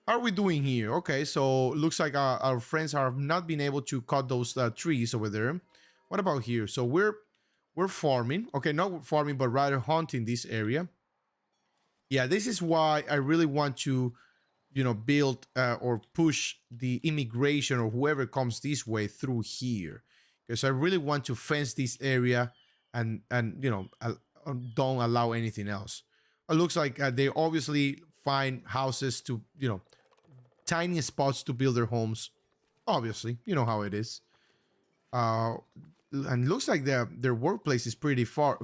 How are we doing here? Okay, so looks like our friends have not been able to cut those trees over there. What about here? So we're farming. Okay, not farming, but rather hunting this area. Yeah, this is why I really want to, build or push the immigration or whoever comes this way through here, because I really want to fence this area and don't allow anything else. It looks like they obviously find houses to, tiny spots to build their homes. Obviously, you know how it is. And looks like their workplace is pretty far,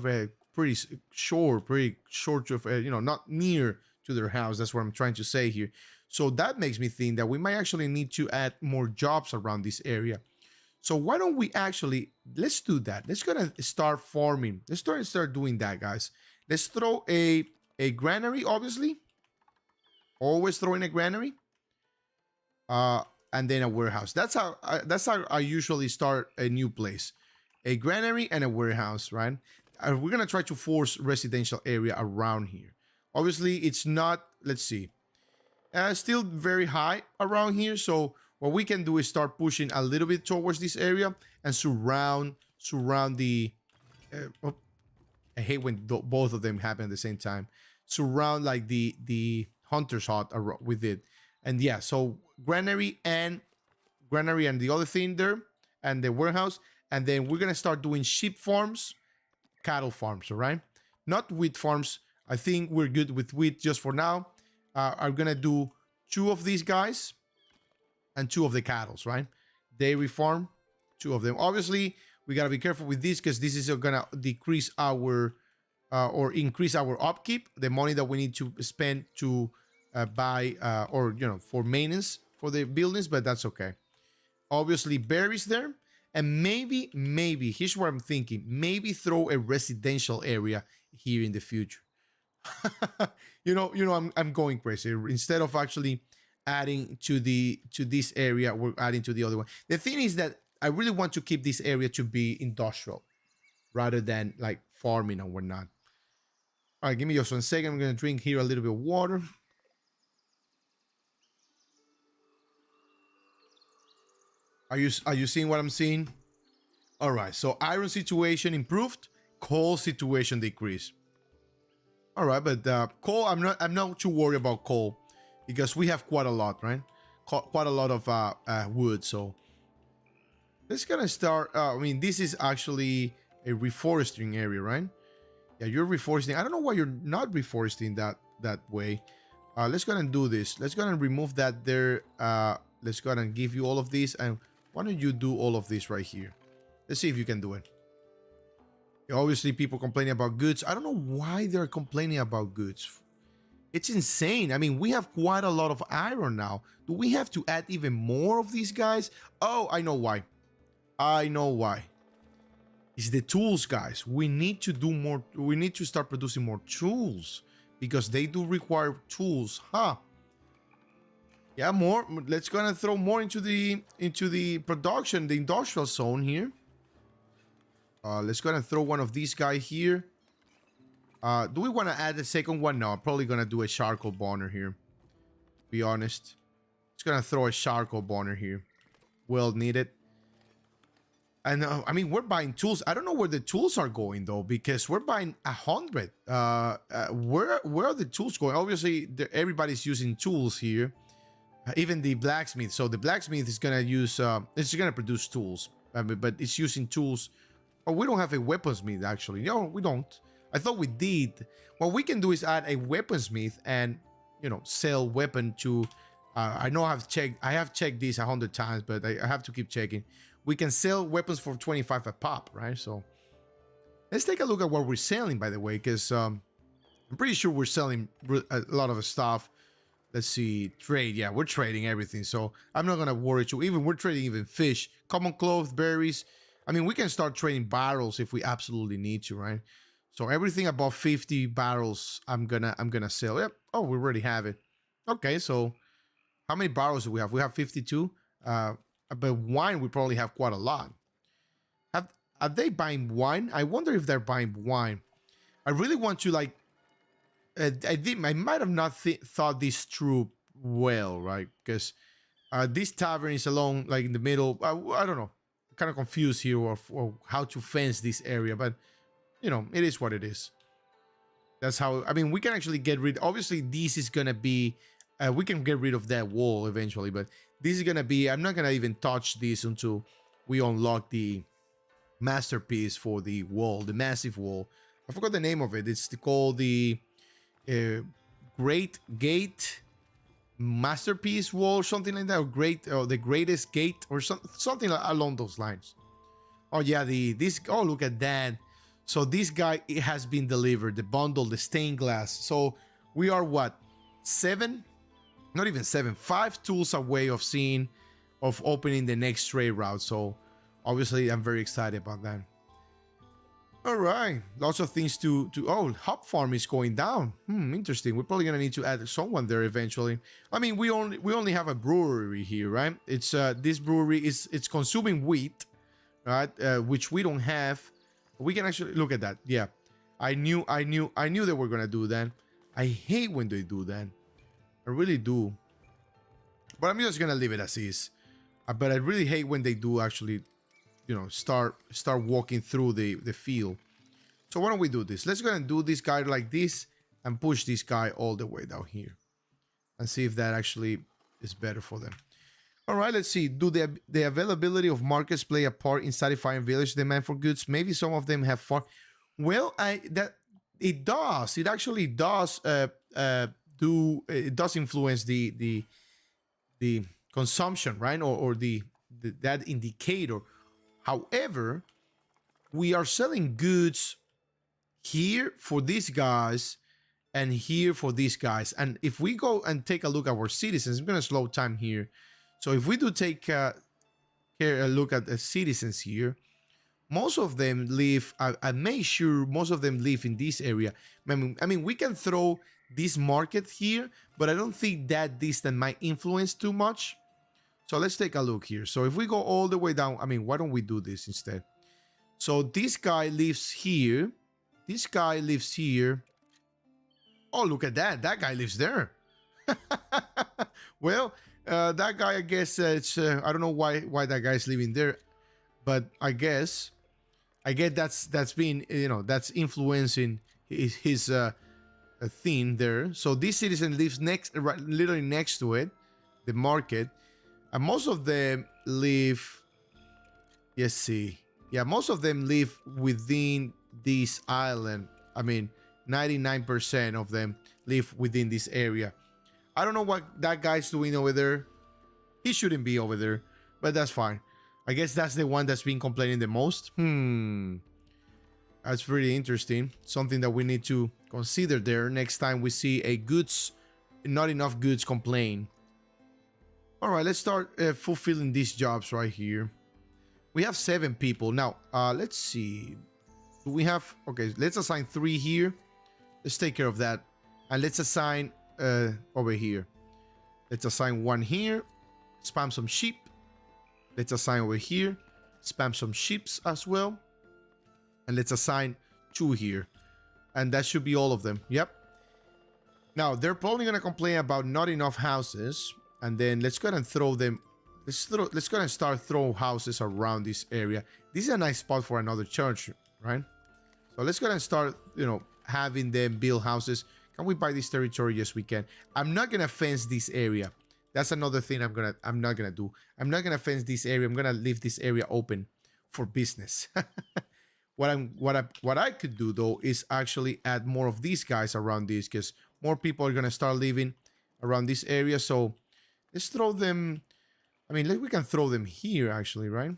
pretty short of, not near to their house. That's what I'm trying to say here. So that makes me think that we might actually need to add more jobs around this area. So why don't we actually, let's do that. Let's gonna start farming. Let's start doing that, guys. Let's throw a granary, obviously. Always throwing a granary. And then a warehouse. That's how I usually start a new place. A granary and a warehouse, right? We're gonna try to force residential area around here. Obviously, it's not, let's see. Still very high around here. So what we can do is start pushing a little bit towards this area and surround the, I hate when both of them happen at the same time. Surround like the hunter's hut with it. And yeah, so granary and the other thing there, and the warehouse. And then we're gonna start doing sheep farms, cattle farms, all right? Not wheat farms. I think we're good with wheat just for now. I'm gonna do 2 of these guys and 2 of the cattle, right? Dairy farm, 2 of them. Obviously, we gotta be careful with this, because this is gonna decrease our or increase our upkeep, the money that we need to spend to buy or for maintenance for the buildings, but that's okay. Obviously, berries there, and maybe here's what I'm thinking: maybe throw a residential area here in the future. I'm going crazy. Instead of actually adding to this area, we're adding to the other one. The thing is that I really want to keep this area to be industrial rather than like farming and whatnot. All right, give me just 1 second. I'm gonna drink here a little bit of water. Are you seeing what I'm seeing? All right, so iron situation improved, coal situation decreased. All right, but coal, I'm not too worried about coal because we have quite a lot, right? Quite a lot of wood. So let's gonna start. I mean, this is actually a reforesting area, right? Yeah, you're reforesting. I don't know why you're not reforesting that way. Let's go and do this. Let's go and remove that there. Let's go and give you all of these, and why don't you do all of this right here? Let's see if you can do it. Obviously, people complaining about goods. I don't know why they're complaining about goods. It's insane. I mean, we have quite a lot of iron now. Do we have to add even more of these guys? Oh, I know why. I know why. It's the tools, guys. We need to do more. We need to start producing more tools because they do require tools, huh? Yeah, more. Let's go and throw more into the production, the industrial zone here. Let's go and throw one of these guys here. Do we want to add a second one? No, I'm probably gonna do a charcoal burner here. Be honest. Just gonna throw a charcoal burner here. Well needed. And I mean, we're buying tools. I don't know where the tools are going though, because we're buying 100. Where are the tools going? Obviously, everybody's using tools here. Even the blacksmith. So the blacksmith is gonna use. It's gonna produce tools, but it's using tools. Oh, we don't have a weaponsmith actually. No, we don't. I thought we did. What we can do is add a weaponsmith and, you know, sell weapon to. I know I have checked this 100 times, but I have to keep checking. We can sell weapons for 25 a pop, right? So let's take a look at what we're selling, by the way, because I'm pretty sure we're selling a lot of stuff. Let's see, trade. Yeah, we're trading everything, so I'm not gonna worry too. We're trading even fish, common clothes, berries. I mean, we can start trading barrels if we absolutely need to, right? So everything above 50 barrels, I'm gonna sell. Yep. Oh, we already have it. Okay, so how many barrels do we have? We have 52. But wine, we probably have quite a lot. Are they buying wine? I wonder if they're buying wine. I really want to like. I might have not thought this through well, right? Because this tavern is along, like in the middle. I don't know. Kind of confused here of how to fence this area, but you know, it is what it is. That's how. I mean, we can actually get rid. Obviously, this is gonna be. We can get rid of that wall eventually, but this is gonna be. I'm not gonna even touch this until we unlock the masterpiece for the wall, the massive wall. I forgot the name of it. It's called the Great Gate Masterpiece Wall, something like that, or the greatest gate, or something along those lines. Oh yeah, this. Oh, look at that. So this guy, it has been delivered. The bundle, the stained glass. So we are what, 7? Not even 7. 5 tools away of opening the next trade route. So obviously, I'm very excited about that. All right, lots of things to. Oh, hop farm is going down. Interesting. We're probably gonna need to add someone there eventually. I mean, we only have a brewery here, right? It's this brewery it's consuming wheat, right? Which we don't have. We can actually look at that. Yeah, I knew they were gonna do that. I hate when they do that. I really do. But I'm just gonna leave it as is. But I really hate when they do actually, you know, start walking through the field. So why don't we do this? Let's go and do this guy like this and push this guy all the way down here and see if that actually is better for them. All right, let's see. Do the availability of markets play a part in satisfying village demand for goods? Maybe some of them have far. Well, it does. It actually does. It does influence the consumption, right? Or that indicator. However, we are selling goods here for these guys and here for these guys. And if we go and take a look at our citizens, I'm going to slow time here. So if we do take a look at the citizens here, most of them live, I made sure most of them live in this area. I mean, we can throw this market here, but I don't think that distance might influence too much. So let's take a look here. So if we go all the way down, I mean, why don't we do this instead? So this guy lives here. This guy lives here. Oh, look at that. That guy lives there. Well, that guy, I guess it's I don't know why that guy's living there, but I get that's been, that's influencing his theme there. So this citizen lives next, right, literally next to it, the market, and most of them live. Let's see. Yeah, most of them live within this island. I mean, 99% of them live within this area. I don't know what that guy's doing over there. He shouldn't be over there, but that's fine. I guess that's the one that's been complaining the most. That's really interesting. Something that we need to consider there next time we see a not enough goods complain. All right, let's start fulfilling these jobs right here. We have 7 people. Now, let's see. Do we have... Okay, let's assign 3 here. Let's take care of that. And let's assign over here. Let's assign 1 here. Spam some sheep. Let's assign over here. Spam some sheep as well. And let's assign 2 here. And that should be all of them. Yep. Now, they're probably going to complain about not enough houses. And then let's go ahead and throw them... Let's go ahead and start throwing houses around this area. This is a nice spot for another church, right? So let's go ahead and start, having them build houses. Can we buy this territory? Yes, we can. I'm not gonna fence this area. That's another thing I'm not gonna do. I'm not gonna fence this area. I'm gonna leave this area open for business. What I could do though is actually add more of these guys around this, because more people are gonna start living around this area. So let's throw them. I mean, we can throw them here actually, right?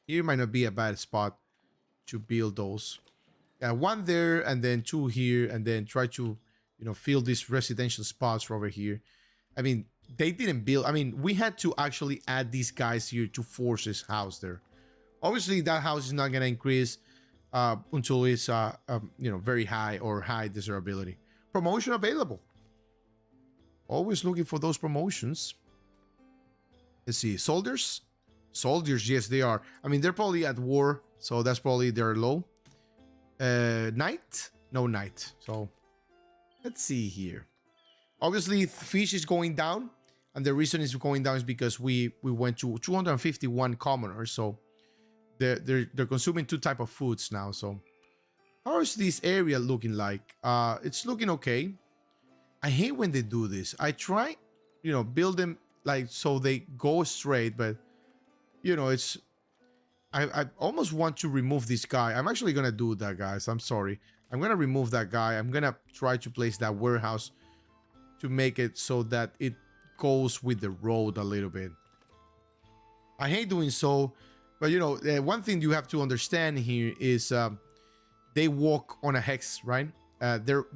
Here might not be a bad spot to build those. 1 there, and then 2 here, and then try to, fill these residential spots over here. I mean, they didn't build. I mean, we had to actually add these guys here to force this house there. Obviously, that house is not gonna increase until it's very high or high desirability. Promotion available. Always looking for those promotions. Let's see, soldiers. Soldiers, yes, they are. I mean, they're probably at war, so that's probably they're low. Knight? No knight. So let's see here. Obviously, fish is going down, and the reason it's going down is because we went to 251 commoners. So they're consuming 2 type of foods now. So how is this area looking like? It's looking okay. I hate when they do this. I try, build them like so they go straight, but it's. I almost want to remove this guy. I'm actually gonna do that, guys. I'm sorry. I'm gonna remove that guy. I'm gonna try to place that warehouse to make it so that it goes with the road a little bit. I hate doing so, but one thing you have to understand here is they walk on a hex, right? Their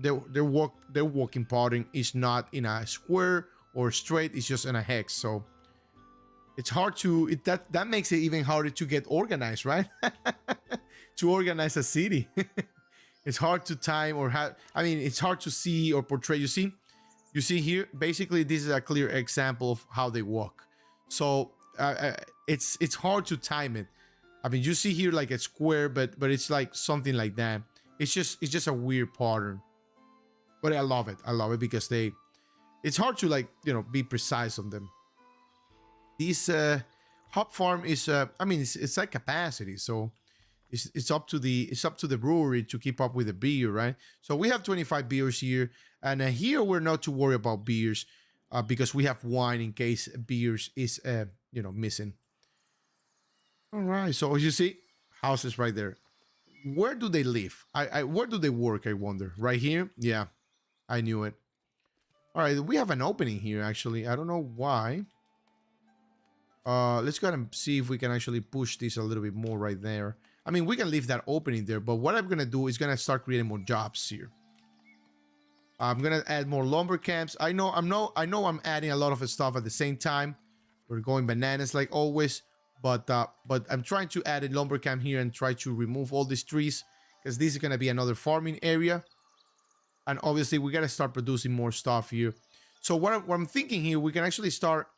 walking pattern is not in a square or straight. It's just in a hex. So it's hard to that makes it even harder to get organized, right? To organize a city. It's hard to time or have. I mean, it's hard to see or portray. You see here. Basically, this is a clear example of how they walk. So it's hard to time it. I mean, you see here like a square, but it's like something like that. It's just a weird pattern. But I love it. I love it because it's hard to be precise on them. This hop farm is I mean it's like capacity, so it's up to the brewery to keep up with the beer, right? So we have 25 beers here, and here we're not to worry about beers because we have wine in case beers is missing. All right, so as you see, houses right there. Where do they live? Where do they work? I wonder. Right here? Yeah, I knew it. All right, we have an opening here actually. I don't know why. Let's go ahead and see if we can actually push this a little bit more right there. I mean, we can leave that opening there, but what I'm gonna do is gonna start creating more jobs here. I'm gonna add more lumber camps. I know I'm adding a lot of stuff at the same time. We're going bananas like always, but I'm trying to add a lumber camp here and try to remove all these trees because this is gonna be another farming area. And obviously we gotta start producing more stuff here. So what I'm thinking here, we can actually start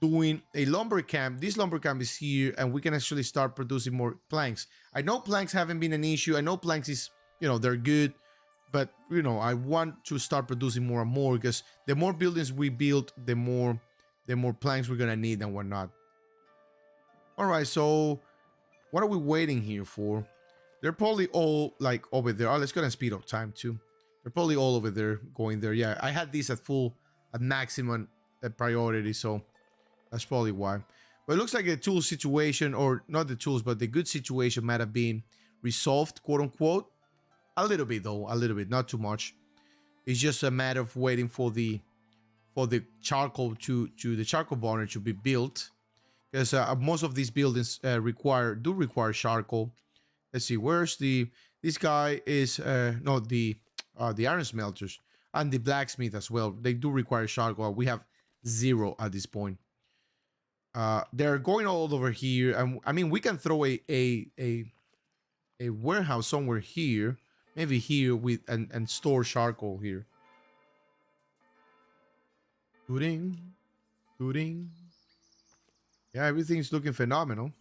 doing a lumber camp. This lumber camp is here, and we can actually start producing more planks. I know planks haven't been an issue. I know planks is, they're good, but I want to start producing more and more, because the more buildings we build, the more planks we're gonna need and whatnot. All right, so what are we waiting here for? They're probably all like over there. Oh, let's go and speed up time too. They're probably all over there, going there. Yeah, I had these at maximum priority, so that's probably why. But it looks like the tool situation, or not the tools, but the good situation might have been resolved, quote unquote. A little bit though, a little bit, not too much. It's just a matter of waiting for the charcoal to the charcoal burner to be built, because most of these buildings do require charcoal. Let's see, where's this guy is no, the iron smelters and the blacksmith as well. They do require charcoal. We have 0 at this point. They're going all over here, and I mean we can throw a warehouse somewhere here, maybe here, with and store charcoal here. Tooting. Yeah, everything's looking phenomenal.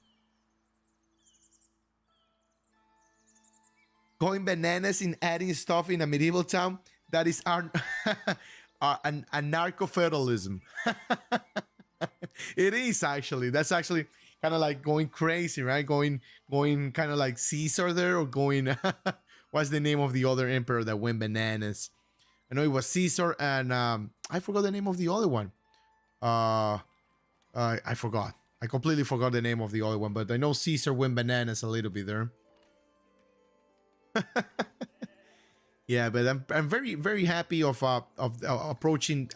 Going bananas in adding stuff in a medieval town, that is our anarcho-feudalism. It is actually. That's actually kind of like going crazy, right? Going kind of like Caesar there, or going what's the name of the other emperor that went bananas? I know it was Caesar, and I forgot the name of the other one. I forgot. I completely forgot the name of the other one, but I know Caesar went bananas a little bit there. Yeah, but I'm very, very happy of approaching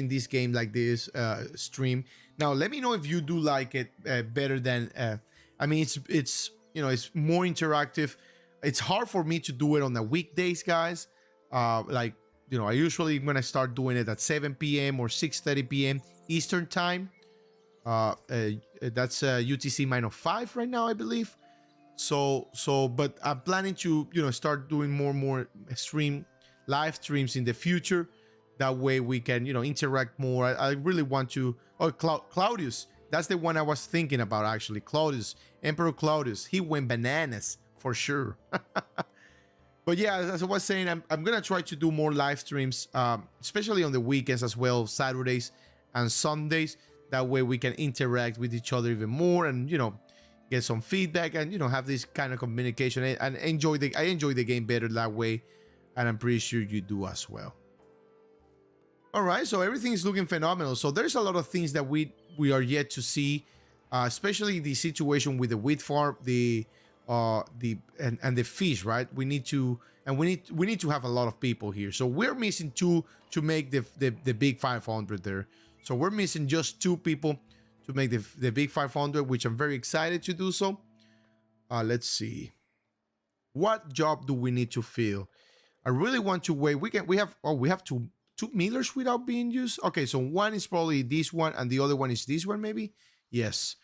this game like this stream. Now let me know if you do like it better than I mean, it's it's more interactive. It's hard for me to do it on the weekdays, guys. Like I usually when I start doing it at 7 p.m. or 6:30 p.m. Eastern time. That's UTC -5 right now, I believe. But I'm planning to start doing more live streams in the future. That way we can interact more. I really want to. Oh, Claudius, that's the one I was thinking about actually. Claudius, Emperor Claudius, he went bananas for sure. But yeah, as I was saying, I'm gonna try to do more live streams, especially on the weekends as well, Saturdays and Sundays. That way we can interact with each other even more, and get some feedback, and have this kind of communication, and I enjoy the game better that way, and I'm pretty sure you do as well. All right, so everything is looking phenomenal. So there's a lot of things that we are yet to see, especially the situation with the wheat farm, the fish, right? We need to have a lot of people here. So we're missing 2 to make the big 500 there. So we're missing just 2 people to make the big 500, which I'm very excited to do so. Let's see. What job do we need to fill? I really want to wait. We have two millers without being used. Okay, so one is probably this one, and the other one is this one, maybe. Yes.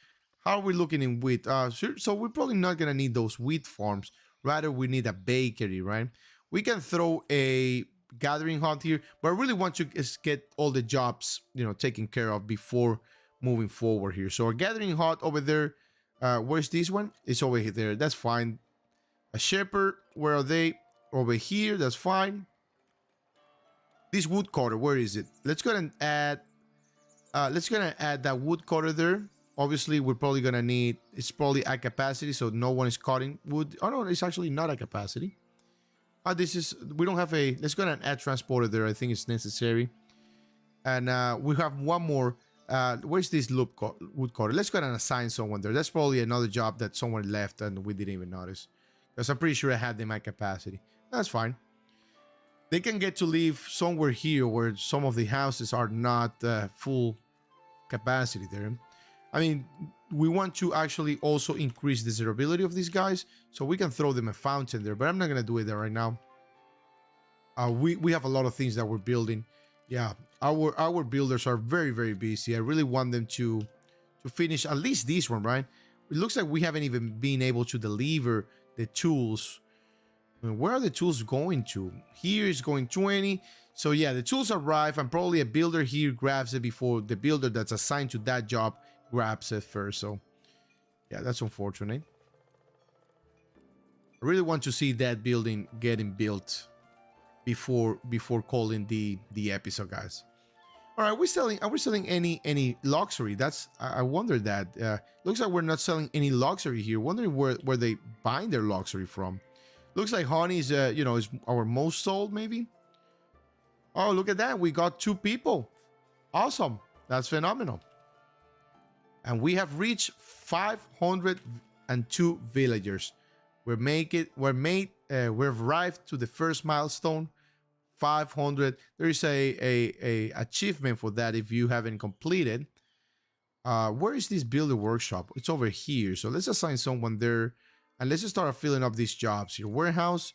How are we looking in wheat? So we're probably not gonna need those wheat farms. Rather, we need a bakery, right? We can throw a gathering hut here, but I really want to get all the jobs taken care of before moving forward here. So our gathering hut over there, where's this one? It's over there. That's fine. A shepherd, where are they? Over here. That's fine. This wood cutter, where is it? Let's go ahead and add that wood cutter there. Obviously we're probably gonna need, it's probably at capacity, so no one is cutting wood. Oh no, it's actually not at capacity. We don't have a, let's go ahead and add transporter there. I think it's necessary. And we have one more. Where's this wood cutter? Let's go ahead and assign someone there. That's probably another job that someone left and we didn't even notice, because I'm pretty sure I had them at capacity. That's fine. They can get to live somewhere here where some of the houses are not full capacity there. I mean, we want to actually also increase the durability of these guys, so we can throw them a fountain there, but I'm not gonna do it there right now. We have a lot of things that we're building. Yeah, our builders are very, very busy. I really want them to finish at least this one, right? It looks like we haven't even been able to deliver the tools. I mean, where are the tools going to? Here is going 20. So yeah, the tools arrive and probably a builder here grabs it before the builder that's assigned to that job grabs it first. So yeah, that's unfortunate. I really want to see that building getting built before calling the episode, guys. All right, are we selling any luxury? That's I wonder that. Looks like we're not selling any luxury here. Wondering where they buying their luxury from. Looks like honey is is our most sold maybe. Oh, look at that. We got 2 people. Awesome. That's phenomenal. And we have reached 502 villagers. We've arrived to the first milestone, 500. There is a achievement for that if you haven't completed. Where is this builder workshop? It's over here. So let's assign someone there. And let's just start filling up these jobs here. Warehouse.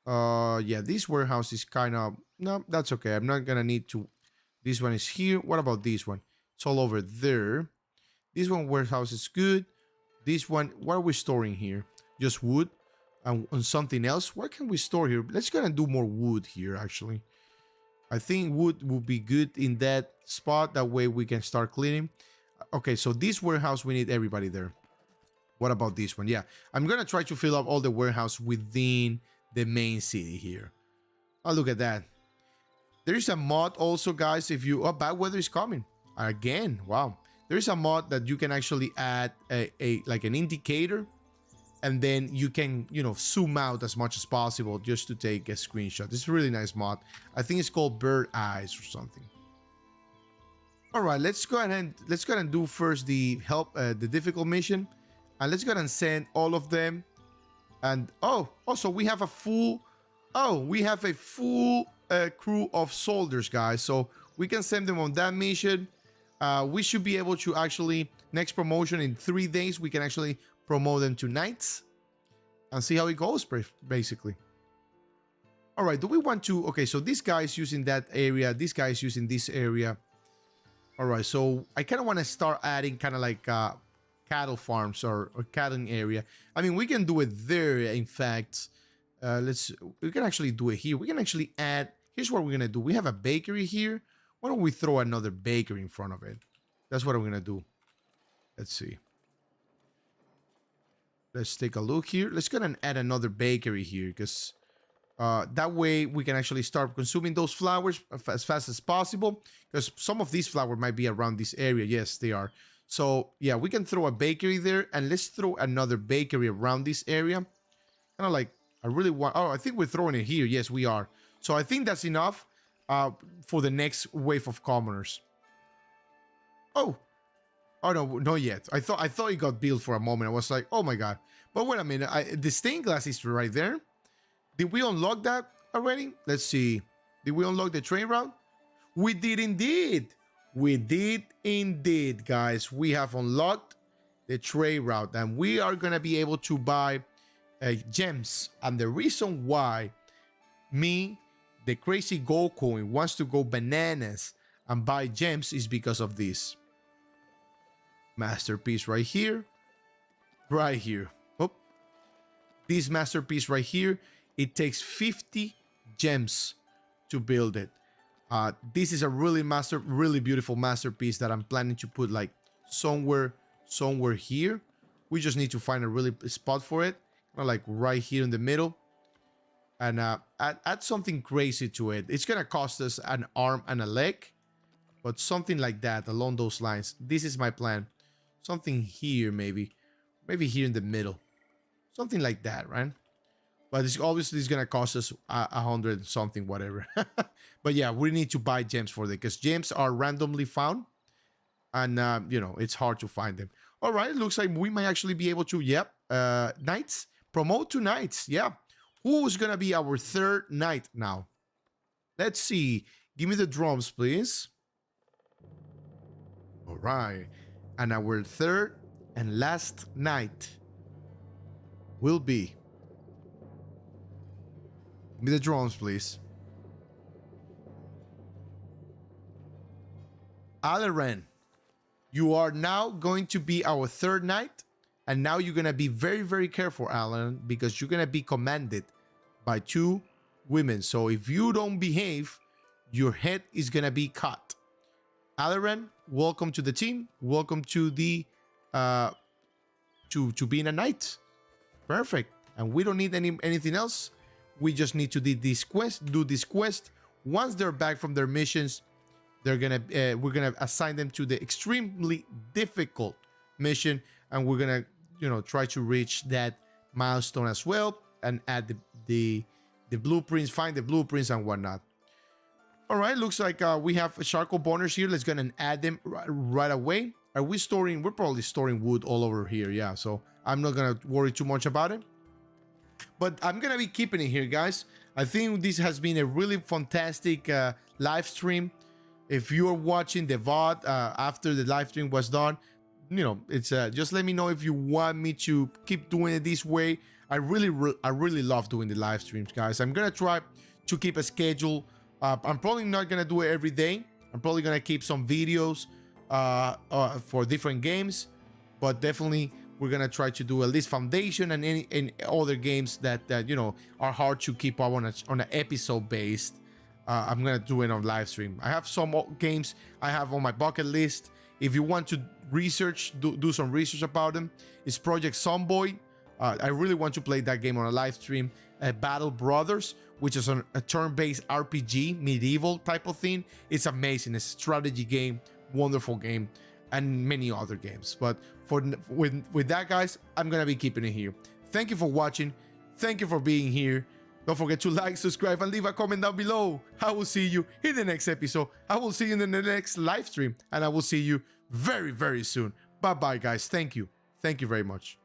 Yeah, this warehouse is kind of... No, that's okay. I'm not going to need to... This one is here. What about this one? It's all over there. This one warehouse is good. This one, what are we storing here? Just wood and something else. What can we store here? Let's go and do more wood here, actually. I think wood will be good in that spot. That way we can start cleaning. Okay, so this warehouse, we need everybody there. What about this one? Yeah, I'm going to try to fill up all the warehouse within the main city here. Oh, look at that. There's a mod also, guys, if you... Oh, bad weather is coming. Again, wow. There's a mod that you can actually add like an indicator. And then you can, zoom out as much as possible just to take a screenshot. This is a really nice mod. I think it's called Bird Eyes or something. All right, let's go ahead and do first the difficult mission. And let's go ahead and send all of them. And also we have a full crew of soldiers, guys. So we can send them on that mission. We should be able to actually, next promotion in 3 days, we can actually promote them to knights and see how it goes, basically. All right, do we want to... Okay, so this guy is using that area. This guy is using this area. All right, so I kind of want to start adding kind of like cattle farms or cattle area. I mean, we can do it there, in fact. We can actually do it here. We can actually add... Here's what we're going to do. We have a bakery here. Why don't we throw another bakery in front of it? That's what I'm going to do. Let's see. Let's take a look here. Let's go and add another bakery here because that way we can actually start consuming those flowers as fast as possible because some of these flowers might be around this area. Yes, they are. So yeah, we can throw a bakery there and let's throw another bakery around this area. Kind of like, I really want... Oh, I think we're throwing it here. Yes, we are. So I think that's enough for the next wave of commoners. Oh no, not yet. I thought it got built for a moment. I was like, oh my god. But wait a minute. The stained glass is right there. Did we unlock that already? Let's see. Did we unlock the train route? We did indeed. We did indeed, guys. We have unlocked the trade route and we are gonna be able to buy gems. And the reason why me, the crazy gold coin, wants to go bananas and buy gems is because of this masterpiece right here. Oh, this masterpiece right here, it takes 50 gems to build it. This is a really beautiful masterpiece that I'm planning to put like somewhere here. We just need to find a really spot for it, like right here in the middle, and add something crazy to it. It's gonna cost us an arm and a leg, but something like that along those lines. This is my plan. Something here, maybe here in the middle, something like that, right? But it's obviously gonna cost us 100 something, whatever. But yeah, we need to buy gems for that because gems are randomly found, and it's hard to find them. All right, it looks like we might actually be able to. Yep, knights, promote to knights. Yeah, who's gonna be our third knight now? Let's see. Give me the drums, please. All right, and our third and last knight will be... Give me the drums, please. Alaran, you are now going to be our third knight. And now you're going to be very, very careful, Alan, because you're going to be commanded by 2 women. So if you don't behave, your head is gonna be cut. Alaran, welcome to the team. Welcome to the to being a knight. Perfect. And we don't need anything else. We just need to do this quest. Once they're back from their missions, we're gonna assign them to the extremely difficult mission, and we're gonna try to reach that milestone as well, and add the blueprints, find the blueprints and whatnot. All right, looks like we have charcoal burners here. Let's go and add them right away. Are we storing? We're probably storing wood all over here. Yeah, so I'm not gonna worry too much about it. But I'm gonna be keeping it here, guys. I think this has been a really fantastic live stream. If you are watching the VOD after the live stream was done, it's just let me know if you want me to keep doing it this way. I really love doing the live streams, guys. I'm gonna try to keep a schedule. I'm probably not gonna do it every day. I'm probably gonna keep some videos for different games, but definitely we're gonna try to do at least Foundation and any other games that are hard to keep up on an episode based. I'm gonna do it on live stream. I have some games I have on my bucket list. If you want to do some research about them, it's Project Zomboid. I really want to play that game on a live stream. Battle Brothers, which is a turn-based RPG, medieval type of thing. It's amazing. It's a strategy game, wonderful game, and many other games. But with that, guys, I'm gonna be keeping it here. Thank you for watching. Thank you for being here. Don't forget to like, subscribe, and leave a comment down below. I will see you in the next episode. I will see you in the next live stream, and I will see you very, very soon. Bye-bye, guys. Thank you. Thank you very much.